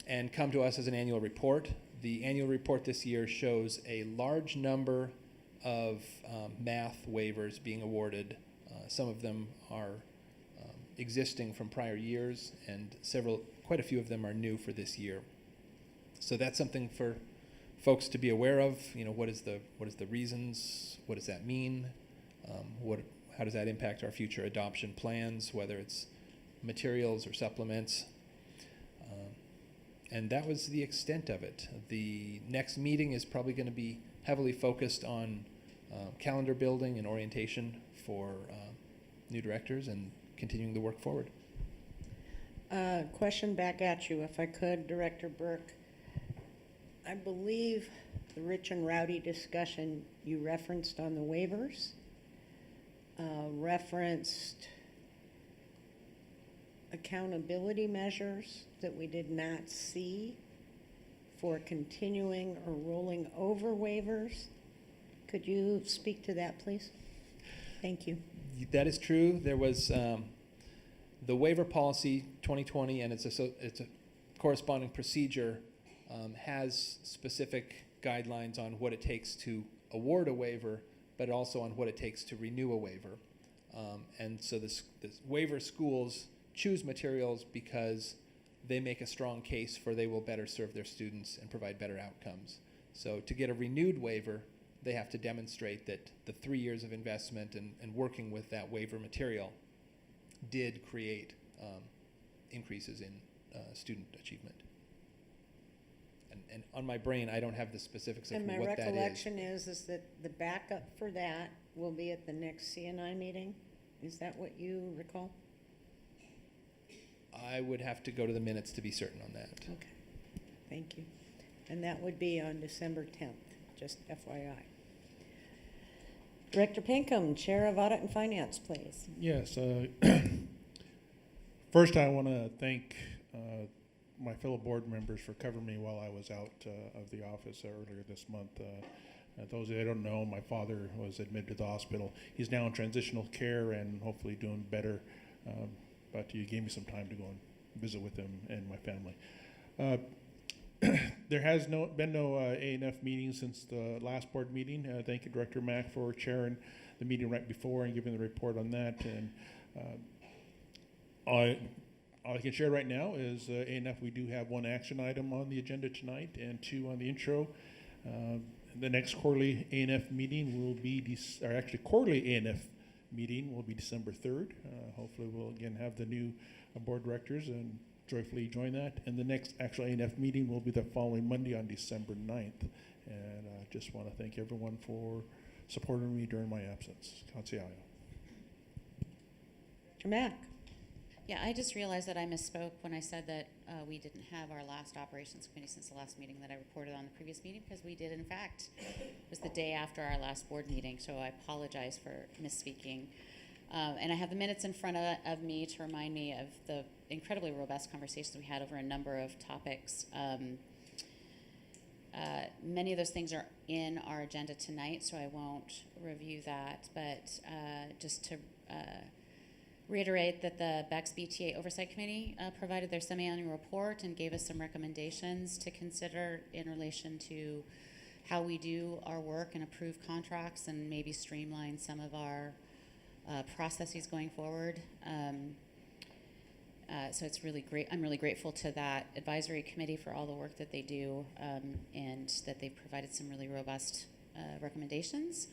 and come to us as an annual report. The annual report this year shows a large number of math waivers being awarded. Some of them are existing from prior years, and quite a few of them are new for this year. So that's something for folks to be aware of. You know, what is the reasons? What does that mean? How does that impact our future adoption plans, whether it's materials or supplements? And that was the extent of it. The next meeting is probably going to be heavily focused on calendar building and orientation for new directors and continuing the work forward. Question back at you, if I could, Director Burke. I believe the rich and rowdy discussion you referenced on the waivers referenced accountability measures that we did not see for continuing or rolling over waivers. Could you speak to that, please? Thank you. That is true. There was the waiver policy 2020, and it's a corresponding procedure, has specific guidelines on what it takes to award a waiver, but also on what it takes to renew a waiver. And so this waiver schools choose materials because they make a strong case for they will better serve their students and provide better outcomes. So to get a renewed waiver, they have to demonstrate that the 3 years of investment and working with that waiver material did create increases in student achievement. And on my brain, I don't have the specifics of what that is. And my recollection is that the backup for that will be at the next CNI meeting. Is that what you recall? I would have to go to the minutes to be certain on that. Okay, thank you. And that would be on December 10th, just FYI. Director Pinkham, Chair of Audit and Finance, please. Yes. First, I want to thank my fellow board members for covering me while I was out of the office earlier this month. Those that don't know, my father was admitted to the hospital. He's now in transitional care and hopefully doing better. But you gave me some time to go and visit with him and my family. There has been no A&F meeting since the last board meeting. Thank you, Director Mack, for chairing the meeting right before and giving the report on that. And all I can share right now is A&F, we do have one action item on the agenda tonight and 2 on the intro. The next quarterly A&F meeting will be, quarterly A&F meeting will be December 3rd. Hopefully we'll again have the new board directors and joyfully join that. And the next actual A&F meeting will be the following Monday on December 9th. And I just want to thank everyone for supporting me during my absence. Kansiayo. Mr. Mack. Yeah, I just realized that I misspoke when I said that we didn't have our last operations committee since the last meeting that I reported on the previous meeting, because we did, in fact. It was the day after our last board meeting, so I apologize for misspeaking. And I have the minutes in front of me to remind me of the incredibly robust conversations we had over a number of topics. Many of those things are in our agenda tonight, so I won't review that, but just to reiterate that the BEX BTA Oversight Committee provided their semi-annual report and gave us some recommendations to consider in relation to how we do our work and approve contracts and maybe streamline some of our processes going forward. So it's really great. I'm really grateful to that advisory committee for all the work that they do and that they've provided some really robust recommendations.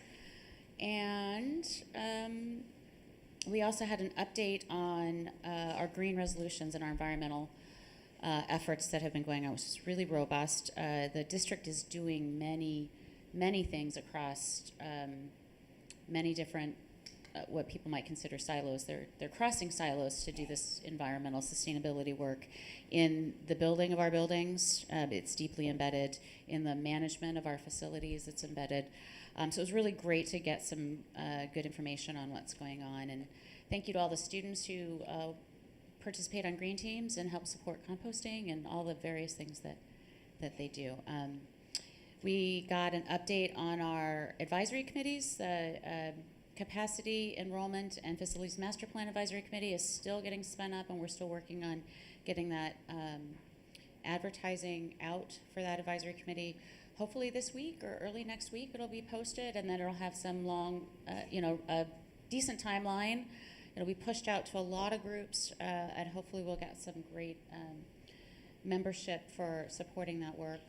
And We also had an update on our green resolutions and our environmental efforts that have been going on, which is really robust. The district is doing many things across many different what people might consider silos. They're crossing silos to do this environmental sustainability work in the building of our buildings. It's deeply embedded in the management of our facilities. It's embedded. So it was really great to get some good information on what's going on. And thank you to all the students who participate on green teams and help support composting and all the various things that they do. We got an update on our advisory committees. Capacity, Enrollment, and Facilities Master Plan Advisory Committee is still getting spun up, and we're still working on getting that advertising out for that advisory committee. Hopefully this week or early next week it'll be posted, and then it'll have some long, a decent timeline. It'll be pushed out to a lot of groups, and hopefully we'll get some great membership for supporting that work,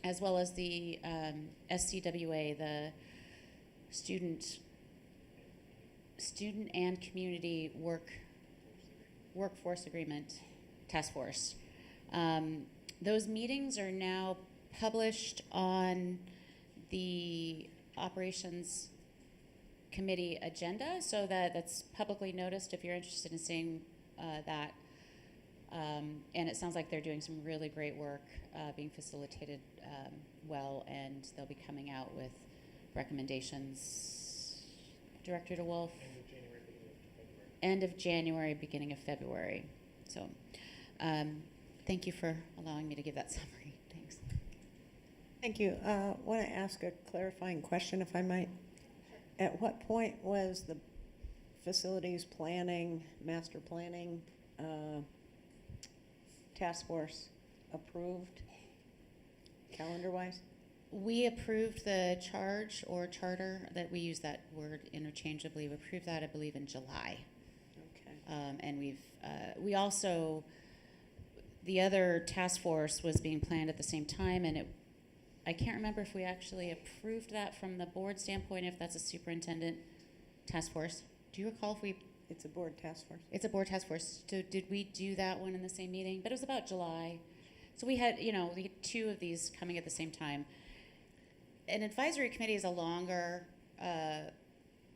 as well as the SCWA, the Student and Community Workforce Agreement Task Force. Those meetings are now published on the Operations Committee agenda, so that's publicly noticed if you're interested in seeing that. And it sounds like they're doing some really great work, being facilitated well, and they'll be coming out with recommendations. Director DeWolf? End of January, beginning of February. So thank you for allowing me to give that summary. Thanks. Thank you. Want to ask a clarifying question, if I might? At what point was the facilities planning, master planning task force approved, calendar-wise? We approved the charge or charter, that we use that word interchangeably. We approved that, I believe, in July. Okay. And we also, the other task force was being planned at the same time, and I can't remember if we actually approved that from the board standpoint, if that's a superintendent task force. Do you recall if we? It's a board task force. It's a board task force. So did we do that one in the same meeting? But it was about July. So we had two of these coming at the same time. An advisory committee is a longer,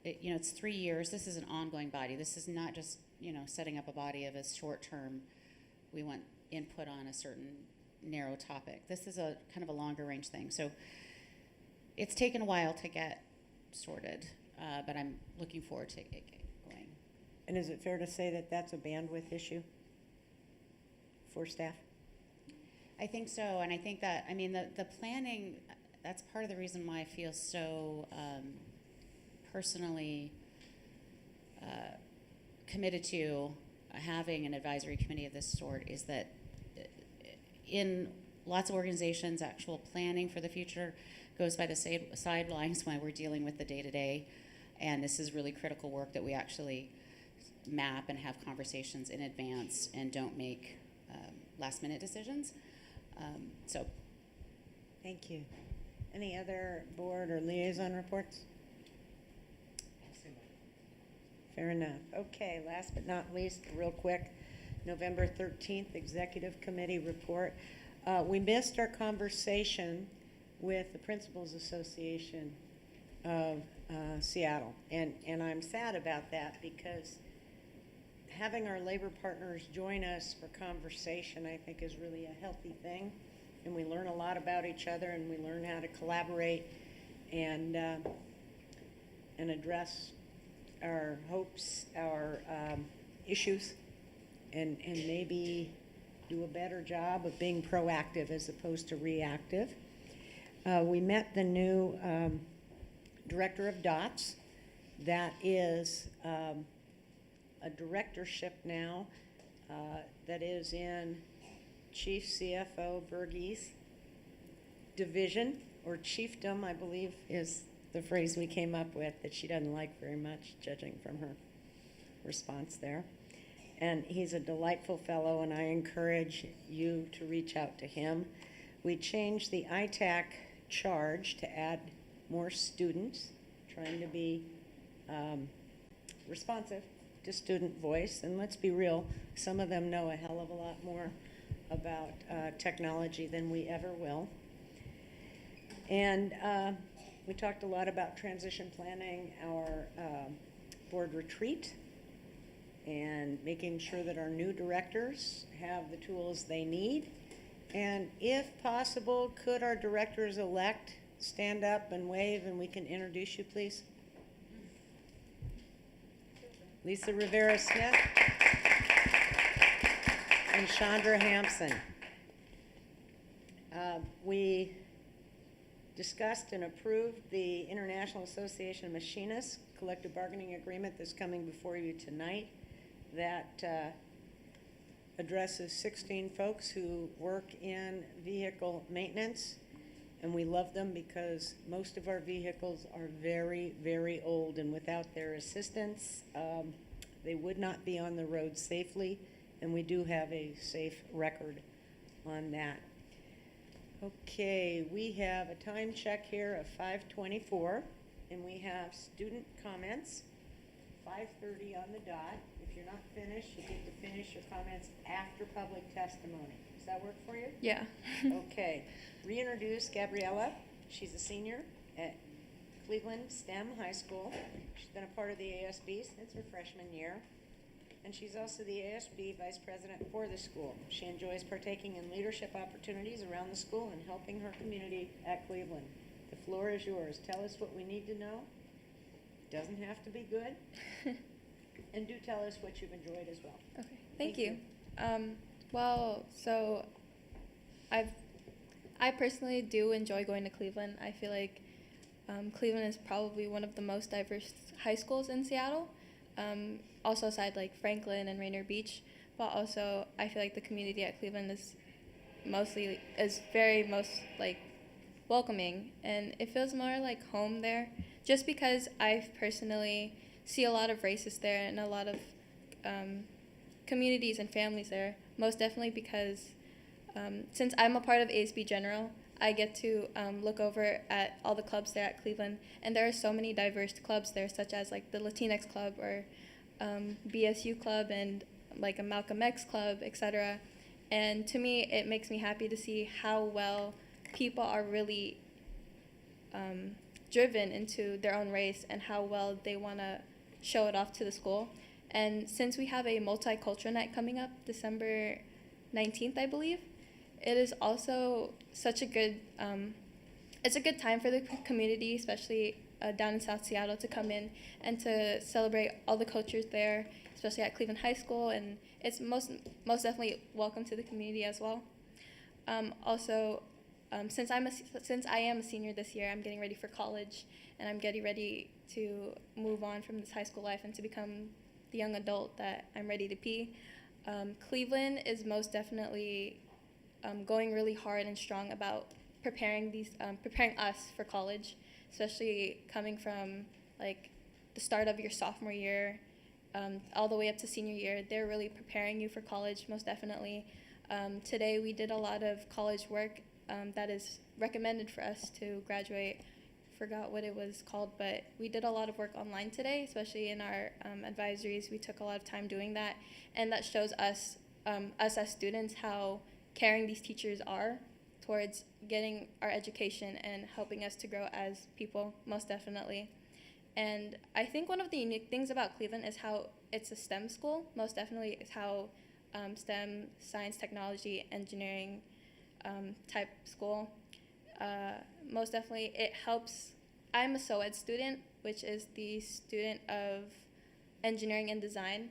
it's 3 years. This is an ongoing body. This is not just, setting up a body of a short term, we want input on a certain narrow topic. This is a kind of a longer range thing. So it's taken a while to get sorted, but I'm looking forward to it going. And is it fair to say that that's a bandwidth issue for staff? I think so, and I think that, the planning, that's part of the reason why I feel so personally committed to having an advisory committee of this sort, is that in lots of organizations, actual planning for the future goes by the sidelines while we're dealing with the day-to-day, and this is really critical work that we actually map and have conversations in advance and don't make last-minute decisions. So. Thank you. Any other board or liaison reports? Fair enough. Okay, last but not least, real quick, November 13th, Executive Committee report. We missed our conversation with the Principals Association of Seattle, and I'm sad about that, because having our labor partners join us for conversation, I think, is really a healthy thing, and we learn a lot about each other, and we learn how to collaborate and address our hopes, our issues, and maybe do a better job of being proactive as opposed to reactive. We met the new director of DOTS. That is a directorship now that is in Chief CFO Bergey's division, or chiefdom, I believe is the phrase we came up with, that she doesn't like very much, judging from her response there. And he's a delightful fellow, and I encourage you to reach out to him. We changed the ITAC charge to add more students, trying to be responsive to student voice. And let's be real, some of them know a hell of a lot more about technology than we ever will. And we talked a lot about transition planning, our board retreat, and making sure that our new directors have the tools they need. And if possible, could our directors-elect stand up and wave and we can introduce you, please? Lisa Rivera-Smith and Chandra Hampson. We discussed and approved the International Association of Machinists collective bargaining agreement that's coming before you tonight that addresses 16 folks who work in vehicle maintenance. And we love them because most of our vehicles are very, very old, and without their assistance, they would not be on the road safely, and we do have a safe record on that. Okay, we have a time check here of 5:24, and we have student comments, 5:30 on the dot. If you're not finished, you get to finish your comments after public testimony. Does that work for you? Yeah. Okay. Reintroduce Gabriella. She's a senior at Cleveland STEM High School. She's been a part of the ASB since her freshman year. And she's also the ASB Vice President for the school. She enjoys partaking in leadership opportunities around the school and helping her community at Cleveland. The floor is yours. Tell us what we need to know. Doesn't have to be good. And do tell us what you've enjoyed as well. Okay, thank you. Well, so I personally do enjoy going to Cleveland. I feel like Cleveland is probably one of the most diverse high schools in Seattle. Also aside like Franklin and Rainier Beach, but also I feel like the community at Cleveland is very like welcoming, and it feels more like home there, just because I personally see a lot of races there and a lot of communities and families there. Most definitely because since I'm a part of ASB General, I get to look over at all the clubs there at Cleveland, and there are so many diverse clubs there, such as like the Latinx Club or BSU Club and like a Malcolm X Club, etc. And to me, it makes me happy to see how well people are really driven into their own race and how well they want to show it off to the school. And since we have a multicultural night coming up, December 19th, I believe, it is also such a good, it's a good time for the community, especially down in South Seattle, to come in and to celebrate all the cultures there, especially at Cleveland High School, and it's most definitely welcome to the community as well. Also, since I am a senior this year, I'm getting ready for college, and I'm getting ready to move on from this high school life and to become the young adult that I'm ready to be. Cleveland is most definitely going really hard and strong about preparing us for college, especially coming from like the start of your sophomore year all the way up to senior year. They're really preparing you for college, most definitely. Today we did a lot of college work that is recommended for us to graduate. Forgot what it was called, but we did a lot of work online today, especially in our advisories. We took a lot of time doing that, and that shows us as students how caring these teachers are towards getting our education and helping us to grow as people, most definitely. And I think one of the unique things about Cleveland is how it's a STEM school. Most definitely is how STEM, science, technology, engineering type school. Most definitely it helps. I'm a SOED student, which is the student of engineering and design.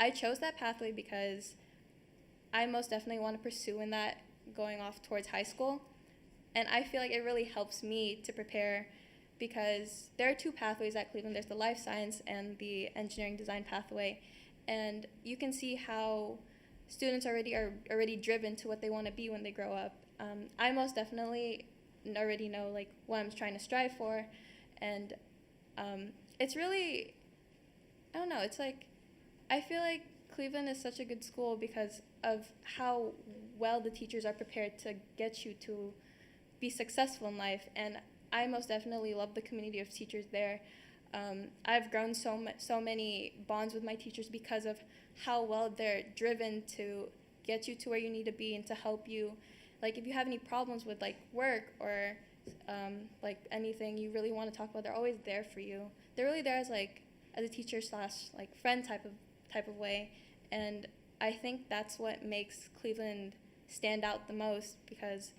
I chose that pathway because I most definitely want to pursue in that going off towards high school. And I feel like it really helps me to prepare because there are two pathways at Cleveland. There's the life science and the engineering design pathway. And you can see how students are already driven to what they want to be when they grow up. I most definitely already know like what I'm trying to strive for. And it's really, I don't know, it's like, I feel like Cleveland is such a good school because of how well the teachers are prepared to get you to be successful in life. And I most definitely love the community of teachers there. I've grown so many bonds with my teachers because of how well they're driven to get you to where you need to be and to help you. Like if you have any problems with like work or like anything you really want to talk about, they're always there for you. They're really there as a teacher / like friend type of way. And I think that's what makes Cleveland stand out the most because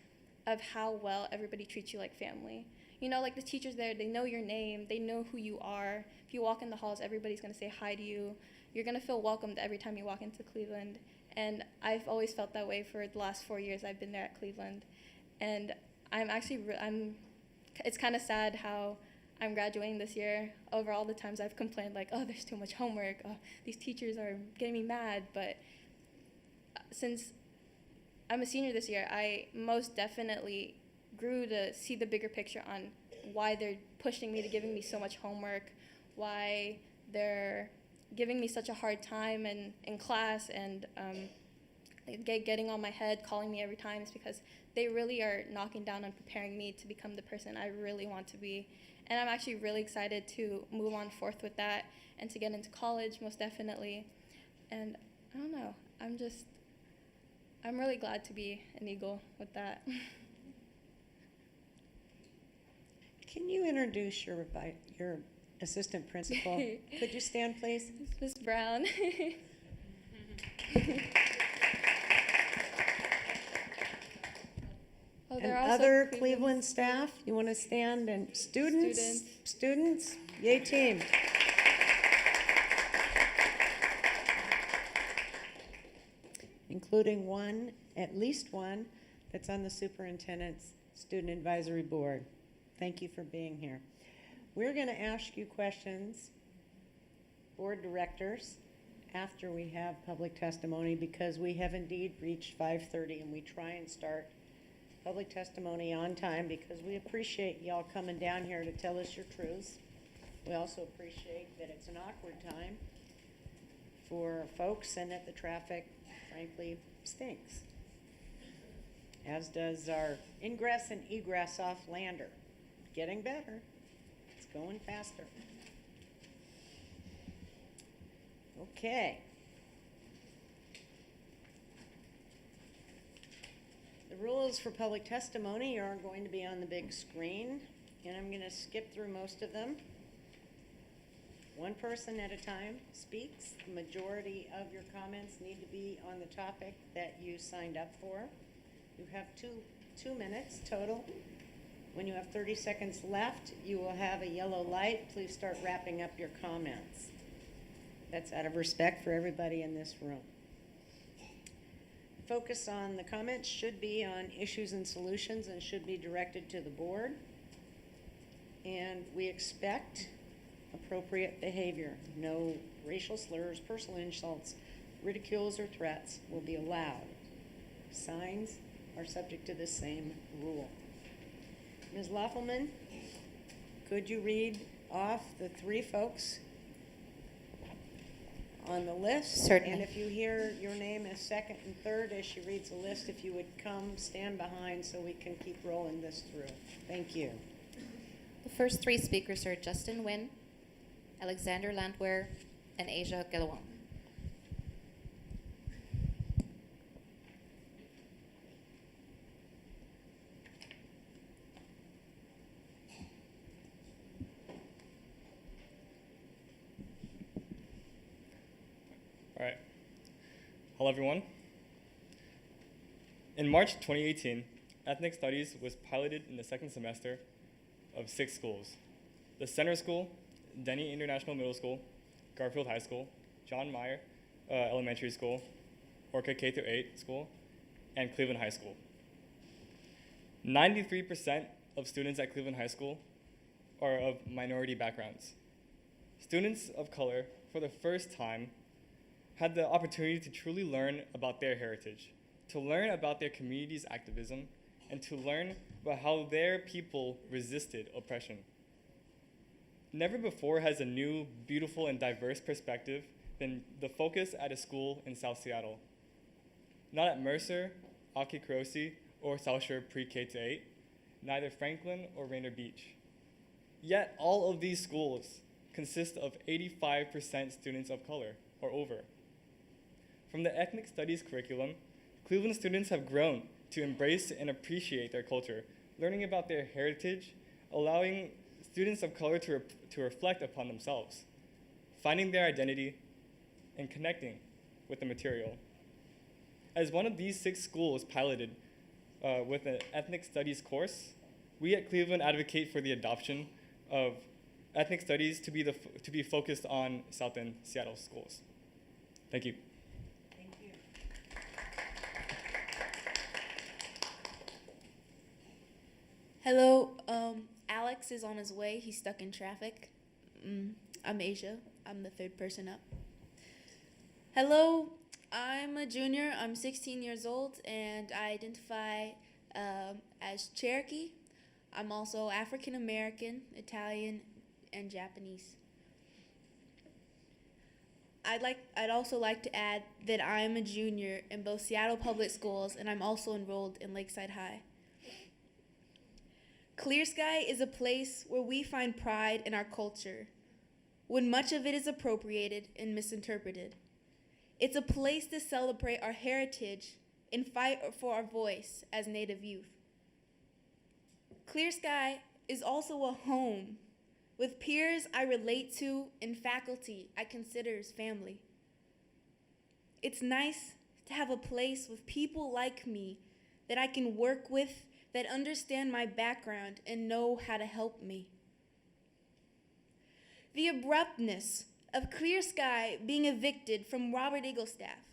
of how well everybody treats you like family. You know, like the teachers there, they know your name, they know who you are. If you walk in the halls, everybody's gonna say hi to you. You're gonna feel welcomed every time you walk into Cleveland. And I've always felt that way for the last 4 years I've been there at Cleveland. And I'm actually, it's kind of sad how I'm graduating this year over all the times I've complained like, oh, there's too much homework, oh, these teachers are getting me mad. But since I'm a senior this year, I most definitely grew to see the bigger picture on why they're pushing me to giving me so much homework, why they're giving me such a hard time in class and getting on my head, calling me every time. It's because they really are knocking down on preparing me to become the person I really want to be. And I'm actually really excited to move on forth with that and to get into college, most definitely. And I don't know, I'm really glad to be an Eagle with that. Can you introduce your assistant principal? Could you stand, please? Ms. Brown. Oh, And other Cleveland staff, you want to stand? And students, yay team. Including one, at least one, that's on the superintendent's student advisory board. Thank you for being here. We're going to ask you questions, board directors, after we have public testimony because we have indeed reached 5:30 and we try and start public testimony on time because we appreciate y'all coming down here to tell us your truths. We also appreciate that it's an awkward time for folks and that the traffic, frankly, stinks. As does our ingress and egress off Lander. Getting better. It's going faster. Okay. The rules for public testimony are going to be on the big screen, and I'm going to skip through most of them. One person at a time speaks. The majority of your comments need to be on the topic that you signed up for. You have two minutes total. When you have 30 seconds left, you will have a yellow light. Please start wrapping up your comments. That's out of respect for everybody in this room. Focus on the comments should be on issues and solutions and should be directed to the board. And we expect appropriate behavior. No racial slurs, personal insults, ridicules, or threats will be allowed. Signs are subject to the same rule. Ms. Loffelman, could you read off the three folks on the list? Certainly. And if you hear your name as second and third as she reads the list, if you would come stand behind so we can keep rolling this through. Thank you. The first three speakers are Justin Nguyen, Alexander Landwehr, and Asia Gelawang. All right. Hello, everyone. In March 2018, Ethnic Studies was piloted in the second semester of 6 schools: the Center School, Denny International Middle School, Garfield High School, John Meyer Elementary School, Orca K-8 School, and Cleveland High School. 93% of students at Cleveland High School are of minority backgrounds. Students of color, for the first time, had the opportunity to truly learn about their heritage, to learn about their community's activism, and to learn about how their people resisted oppression. Never before has a new, beautiful, and diverse perspective been the focus at a school in South Seattle. Not at Mercer, Aki Kurosi, or South Shore Pre-K-8, neither Franklin or Rainier Beach. Yet all of these schools consists of 85% students of color or over. From the ethnic studies curriculum, Cleveland students have grown to embrace and appreciate their culture, learning about their heritage, allowing students of color to reflect upon themselves, finding their identity, and connecting with the material. As one of these 6 schools piloted with an ethnic studies course, we at Cleveland advocate for the adoption of ethnic studies to be focused on South End Seattle schools. Thank you. Thank you. Hello, Alex is on his way. He's stuck in traffic. I'm Asia. I'm the 3rd person up. Hello, I'm a junior. I'm 16 years old, and I identify as Cherokee. I'm also African American, Italian, and Japanese. I'd also like to add that I'm a junior in both Seattle Public Schools, and I'm also enrolled in Lakeside High. Clear Sky is a place where we find pride in our culture, when much of it is appropriated and misinterpreted. It's a place to celebrate our heritage and fight for our voice as Native youth. Clear Sky is also a home with peers I relate to and faculty I consider as family. It's nice to have a place with people like me that I can work with, that understand my background and know how to help me. The abruptness of Clear Sky being evicted from Robert Eaglestaff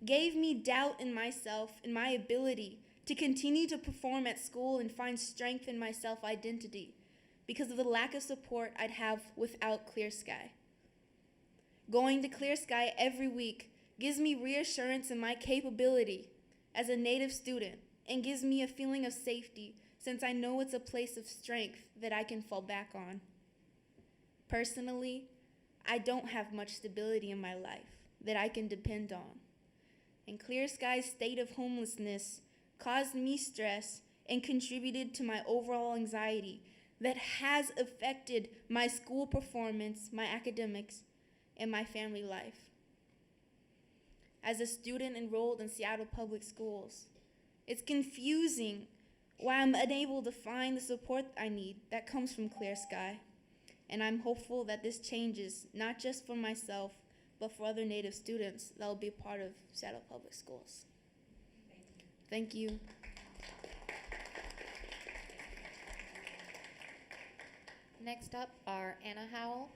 gave me doubt in myself and my ability to continue to perform at school and find strength in my self-identity because of the lack of support I'd have without Clear Sky. Going to Clear Sky every week gives me reassurance in my capability as a Native student and gives me a feeling of safety since I know it's a place of strength that I can fall back on. Personally, I don't have much stability in my life that I can depend on. And Clear Sky's state of homelessness caused me stress and contributed to my overall anxiety that has affected my school performance, my academics, and my family life. As a student enrolled in Seattle Public Schools, it's confusing why I'm unable to find the support I need that comes from Clear Sky. And I'm hopeful that this changes, not just for myself, but for other Native students that will be part of Seattle Public Schools. Thank you. Next up are Anna Howell,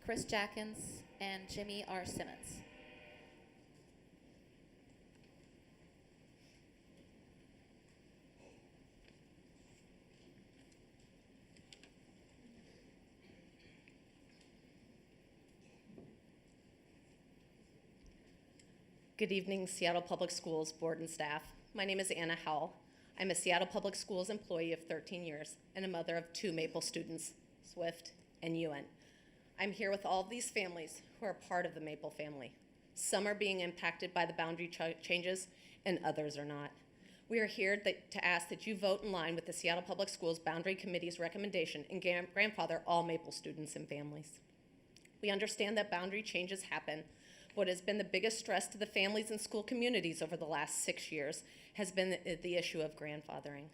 Chris Jackins, and Jimmy R. Simmons. Good evening, Seattle Public Schools board and staff. My name is Anna Howell. I'm a Seattle Public Schools employee of 13 years and a mother of 2 Maple students, Swift and Ewan. I'm here with all of these families who are part of the Maple family. Some are being impacted by the boundary changes and others are not. We are here to ask that you vote in line with the Seattle Public Schools Boundary Committee's recommendation and grandfather all Maple students and families. We understand that boundary changes happen. What has been the biggest stress to the families and school communities over the last 6 years has been the issue of grandfathering.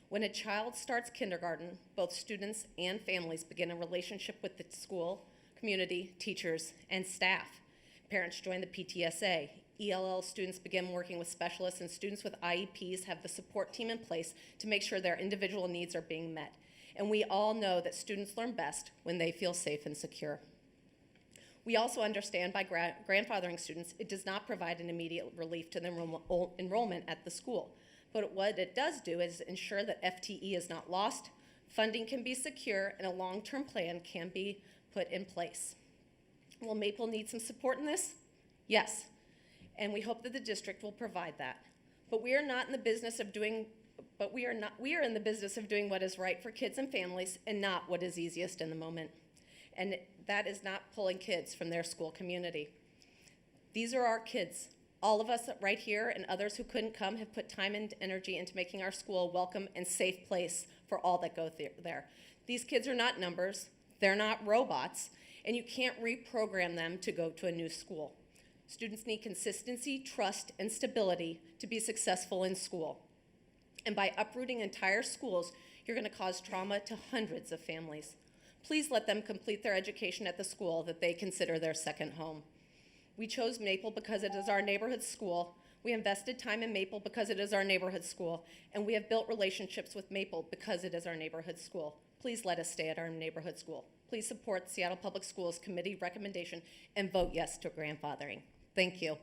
When a child starts kindergarten, both students and families begin a relationship with the school, community, teachers, and staff. Parents join the PTSA. ELL students begin working with specialists, and students with IEPs have the support team in place to make sure their individual needs are being met. And we all know that students learn best when they feel safe and secure. We also understand by grandfathering students, it does not provide an immediate relief to the enrollment at the school. But what it does do is ensure that FTE is not lost, funding can be secure, and a long-term plan can be put in place. Will Maple need some support in this? Yes, and we hope that the district will provide that. But we are not in the business of doing, we are in the business of doing what is right for kids and families and not what is easiest in the moment. And that is not pulling kids from their school community. These are our kids. All of us right here and others who couldn't come have put time and energy into making our school a welcome and safe place for all that go there. These kids are not numbers, they're not robots, and you can't reprogram them to go to a new school. Students need consistency, trust, and stability to be successful in school. And by uprooting entire schools, you're going to cause trauma to hundreds of families. Please let them complete their education at the school that they consider their second home. We chose Maple because it is our neighborhood school. We invested time in Maple because it is our neighborhood school. And we have built relationships with Maple because it is our neighborhood school. Please let us stay at our neighborhood school. Please support Seattle Public Schools Committee recommendation and vote yes to grandfathering. Thank you.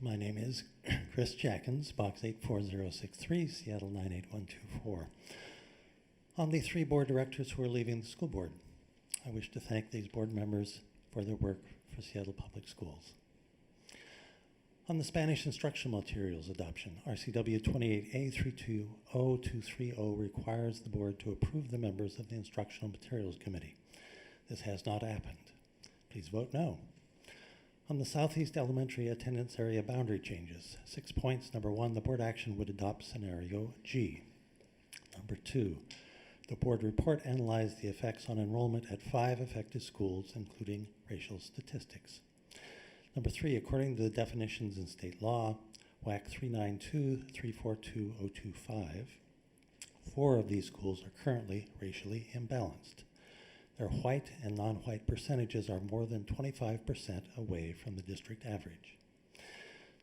My name is Chris Jackins, Box 84063, Seattle 98124. On the 3 board directors who are leaving the school board, I wish to thank these board members for their work for Seattle Public Schools. On the Spanish instructional materials adoption, RCW 28A320230 requires the board to approve the members of the Instructional Materials Committee. This has not happened. Please vote no. On the Southeast Elementary attendance area boundary changes, 6 points. Number 1, the board action would adopt scenario G. Number 2, the board report analyzed the effects on enrollment at 5 affected schools, including racial statistics. Number 3, according to the definitions in state law, WAC 392-342-025, 4 of these schools are currently racially imbalanced. Their white and non-white percentages are more than 25% away from the district average.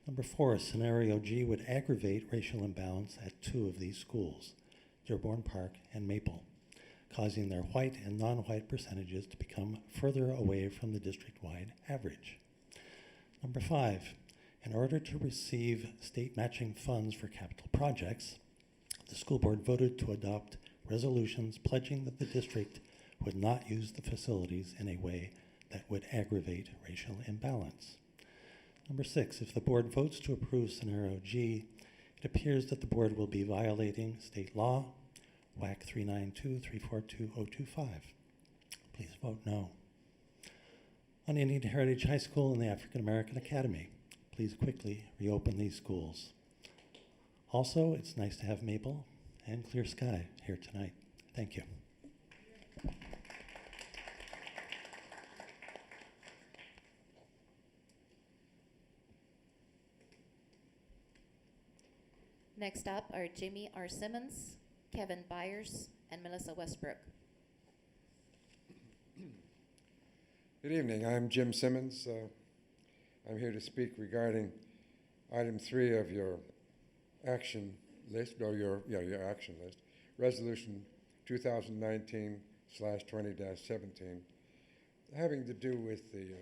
Number 4, scenario G would aggravate racial imbalance at 2 of these schools, Dearborn Park and Maple, causing their white and non-white percentages to become further away from the district-wide average. Number 5, in order to receive state matching funds for capital projects, the school board voted to adopt resolutions pledging that the district would not use the facilities in a way that would aggravate racial imbalance. Number 6, if the board votes to approve scenario G, it appears that the board will be violating state law, WAC 392-342-025. Please vote no. On Indian Heritage High School and the African American Academy, please quickly reopen these schools. Also, it's nice to have Maple and Clear Sky here tonight. Thank you. Next up are Jimmy R. Simmons, Kevin Byers, and Melissa Westbrook. Good evening. I'm Jim Simmons. I'm here to speak regarding item 3 of your action list, or your action list, Resolution 2019/20-17, having to do with the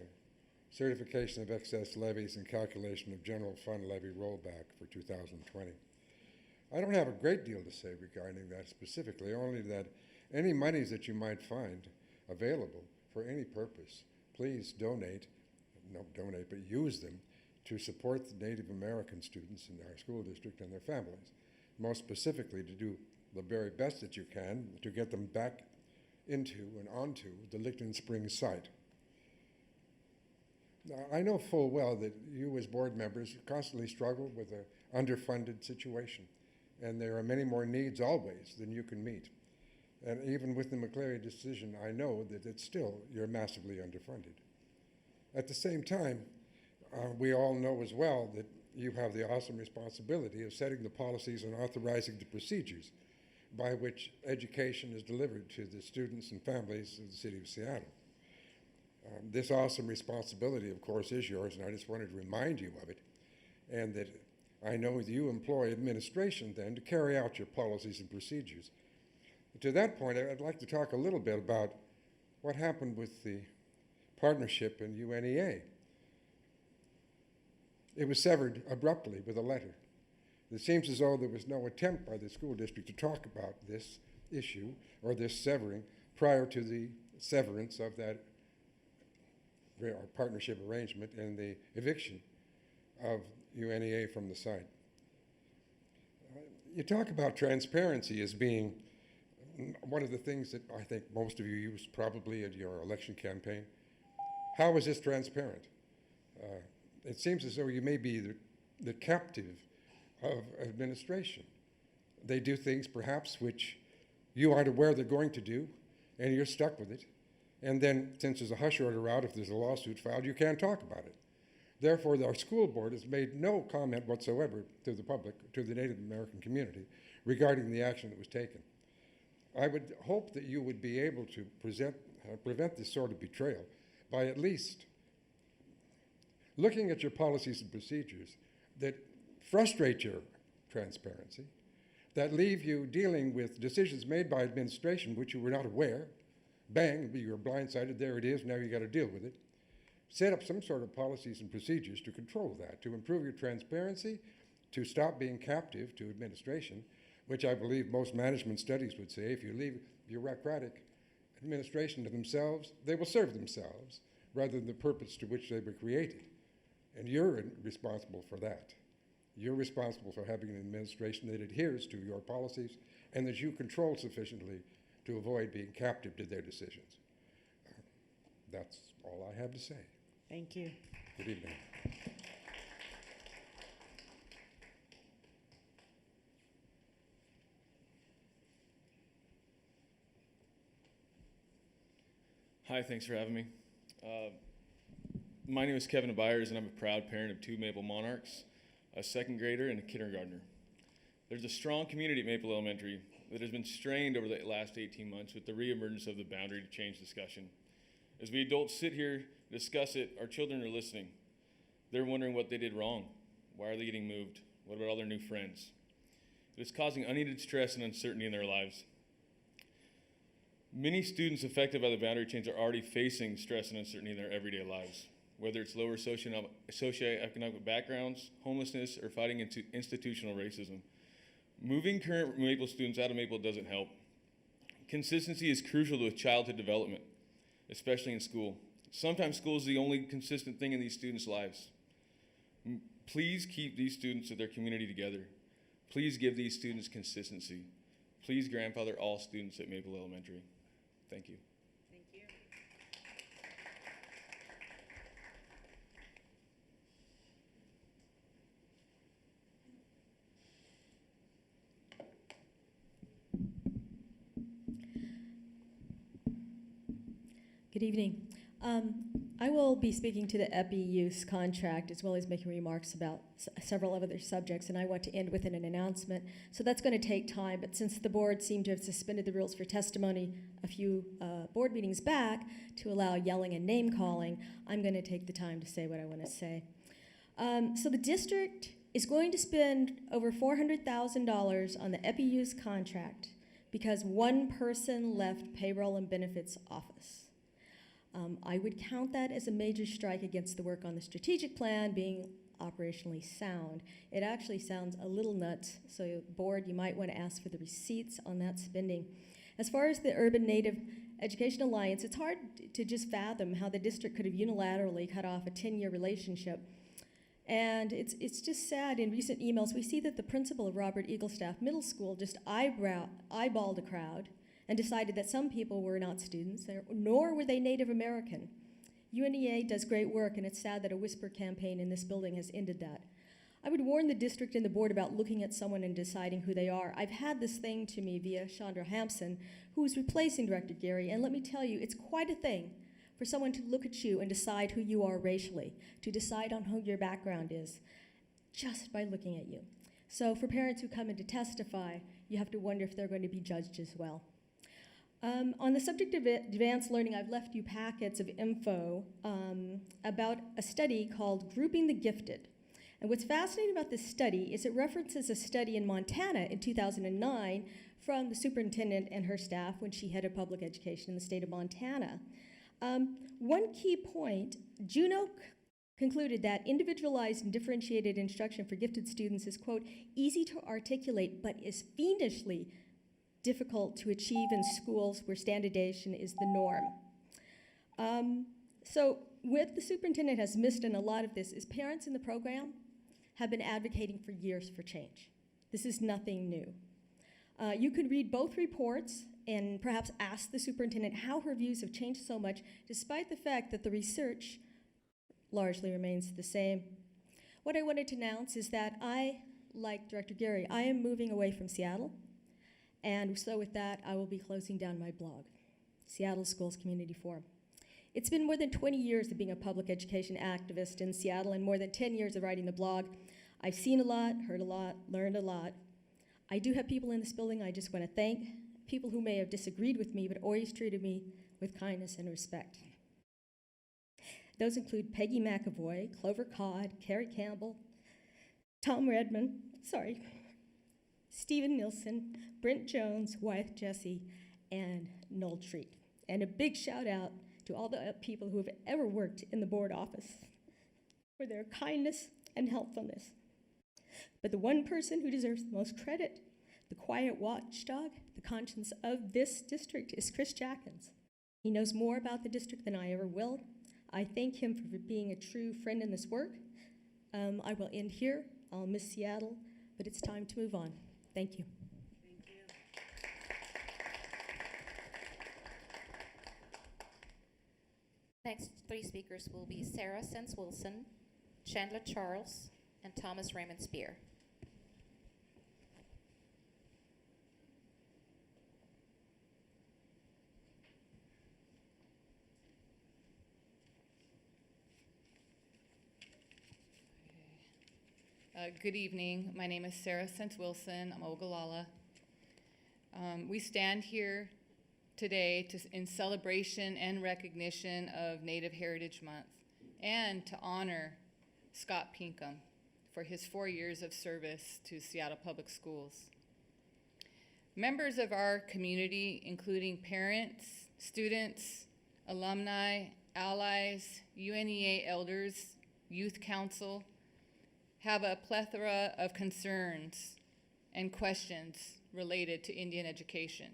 certification of excess levies and calculation of general fund levy rollback for 2020. I don't have a great deal to say regarding that specifically, only that any monies that you might find available for any purpose, please donate, but use them to support the Native American students in our school district and their families. Most specifically, to do the very best that you can to get them back into and onto the Licton Springs site. Now, I know full well that you as board members constantly struggle with an underfunded situation, and there are many more needs always than you can meet. And even with the McCleary decision, I know that it's still, you're massively underfunded. At the same time, we all know as well that you have the awesome responsibility of setting the policies and authorizing the procedures by which education is delivered to the students and families of the city of Seattle. This awesome responsibility, of course, is yours, and I just wanted to remind you of it, and that I know that you employ administration then to carry out your policies and procedures. To that point, I'd like to talk a little bit about what happened with the partnership in UNEA. It was severed abruptly with a letter. It seems as though there was no attempt by the school district to talk about this issue or this severing prior to the severance of that partnership arrangement and the eviction of UNEA from the site. You talk about transparency as being one of the things that I think most of you use probably in your election campaign. How is this transparent? It seems as though you may be the captive of administration. They do things perhaps which you aren't aware they're going to do, and you're stuck with it. And then, since there's a hush order out, if there's a lawsuit filed, you can't talk about it. Therefore, our school board has made no comment whatsoever to the public, to the Native American community, regarding the action that was taken. I would hope that you would be able to prevent this sort of betrayal by at least looking at your policies and procedures that frustrate your transparency, that leave you dealing with decisions made by administration which you were not aware. Bang, you were blindsided, there it is, now you got to deal with it. Set up some sort of policies and procedures to control that, to improve your transparency, to stop being captive to administration, which I believe most management studies would say, if you leave bureaucratic administration to themselves, they will serve themselves rather than the purpose to which they were created. And you're responsible for that. You're responsible for having an administration that adheres to your policies and that you control sufficiently to avoid being captive to their decisions. That's all I have to say. Thank you. Good evening. Hi, thanks for having me. My name is Kevin Byers, and I'm a proud parent of 2 Maple Monarchs, a 2nd grader and a kindergartner. There's a strong community at Maple Elementary that has been strained over the last 18 months with the reemergence of the boundary to change discussion. As we adults sit here and discuss it, our children are listening. They're wondering what they did wrong. Why are they getting moved? What about all their new friends? It is causing unneeded stress and uncertainty in their lives. Many students affected by the boundary change are already facing stress and uncertainty in their everyday lives, whether it's lower socioeconomic backgrounds, homelessness, or fighting into institutional racism. Moving current Maple students out of Maple doesn't help. Consistency is crucial to childhood development, especially in school. Sometimes school is the only consistent thing in these students' lives. Please keep these students and their community together. Please give these students consistency. Please grandfather all students at Maple Elementary. Thank you. Thank you. Good evening. I will be speaking to the EPI use contract as well as making remarks about several other subjects, and I want to end with an announcement. So that's going to take time, but since the board seemed to have suspended the rules for testimony a few board meetings back to allow yelling and name calling, I'm going to take the time to say what I want to say. So the district is going to spend over $400,000 on the EPI use contract because one person left payroll and benefits office. I would count that as a major strike against the work on the strategic plan being operationally sound. It actually sounds a little nuts, so board, you might want to ask for the receipts on that spending. As far as the Urban Native Education Alliance, it's hard to just fathom how the district could have unilaterally cut off a 10-year relationship. And it's just sad. In recent emails, we see that the principal of Robert Eaglestaff Middle School just eyeballed a crowd and decided that some people were not students, nor were they Native American. UNEA does great work, and it's sad that a whisper campaign in this building has ended that. I would warn the district and the board about looking at someone and deciding who they are. I've had this thing to me via Chandra Hampson, who is replacing Director Gary, and let me tell you, it's quite a thing for someone to look at you and decide who you are racially, to decide on who your background is, just by looking at you. So for parents who come in to testify, you have to wonder if they're going to be judged as well. On the subject of advanced learning, I've left you packets of info about a study called Grouping the Gifted. And what's fascinating about this study is it references a study in Montana in 2009 from the superintendent and her staff when she headed public education in the state of Montana. One key point, Juneau concluded that individualized and differentiated instruction for gifted students is, quote, easy to articulate, but is fiendishly difficult to achieve in schools where standardization is the norm. So what the superintendent has missed in a lot of this is parents in the program have been advocating for years for change. This is nothing new. You could read both reports and perhaps ask the superintendent how her views have changed so much, despite the fact that the research largely remains the same. What I wanted to announce is that I, like Director Gary, I am moving away from Seattle, and so with that, I will be closing down my blog, Seattle Schools Community Forum. It's been more than 20 years of being a public education activist in Seattle and more than 10 years of writing the blog. I've seen a lot, heard a lot, learned a lot. I do have people in this building I just want to thank, people who may have disagreed with me but always treated me with kindness and respect. Those include Peggy McAvoy, Clover Codd, Carrie Campbell, Tom Redmond, Stephen Nilsson, Brent Jones, Wyeth Jesse, and Noel Treat. And a big shout out to all the people who have ever worked in the board office for their kindness and helpfulness. But the one person who deserves the most credit, the quiet watchdog, the conscience of this district, is Chris Jackins. He knows more about the district than I ever will. I thank him for being a true friend in this work. I will end here. I'll miss Seattle, but it's time to move on. Thank you. Next three speakers will be Sarah Sense Wilson, Chandler Charles, and Thomas Raymond Spear. Good evening. My name is Sarah Sense Wilson. I'm Ogallala. We stand here today in celebration and recognition of Native Heritage Month and to honor Scott Pinkham for his 4 years of service to Seattle Public Schools. Members of our community, including parents, students, alumni, allies, UNEA elders, youth council, have a plethora of concerns and questions related to Indian education.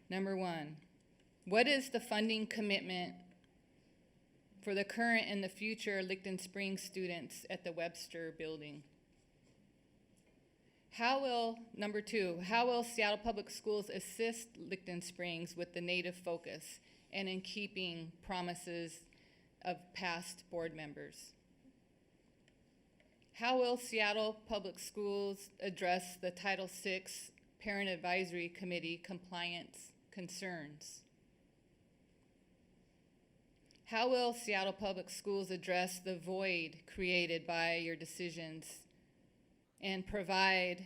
Number one, what is the funding commitment for the current and the future Licton Springs students at the Webster building? Number two, how will Seattle Public Schools assist Licton Springs with the Native focus and in keeping promises of past board members? How will Seattle Public Schools address the Title VI Parent Advisory Committee compliance concerns? How will Seattle Public Schools address the void created by your decisions and provide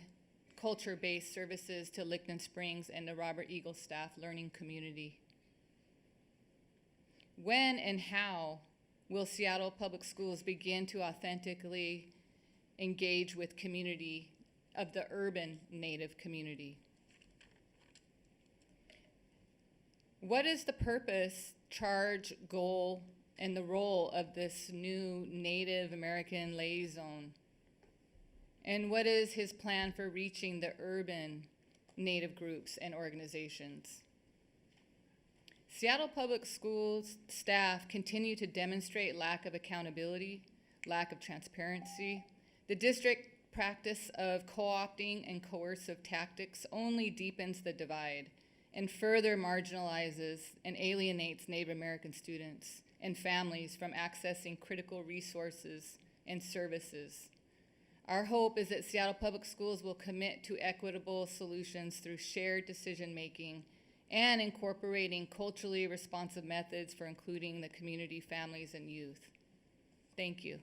culture-based services to Licton Springs and the Robert Eagle staff learning community? When and how will Seattle Public Schools begin to authentically engage with community of the urban Native community? What is the purpose, charge, goal, and the role of this new Native American liaison? And what is his plan for reaching the urban Native groups and organizations? Seattle Public Schools staff continue to demonstrate lack of accountability, lack of transparency. The district practice of co-opting and coercive tactics only deepens the divide and further marginalizes and alienates Native American students and families from accessing critical resources and services. Our hope is that Seattle Public Schools will commit to equitable solutions through shared decision-making and incorporating culturally responsive methods for including the community, families, and youth. Thank you.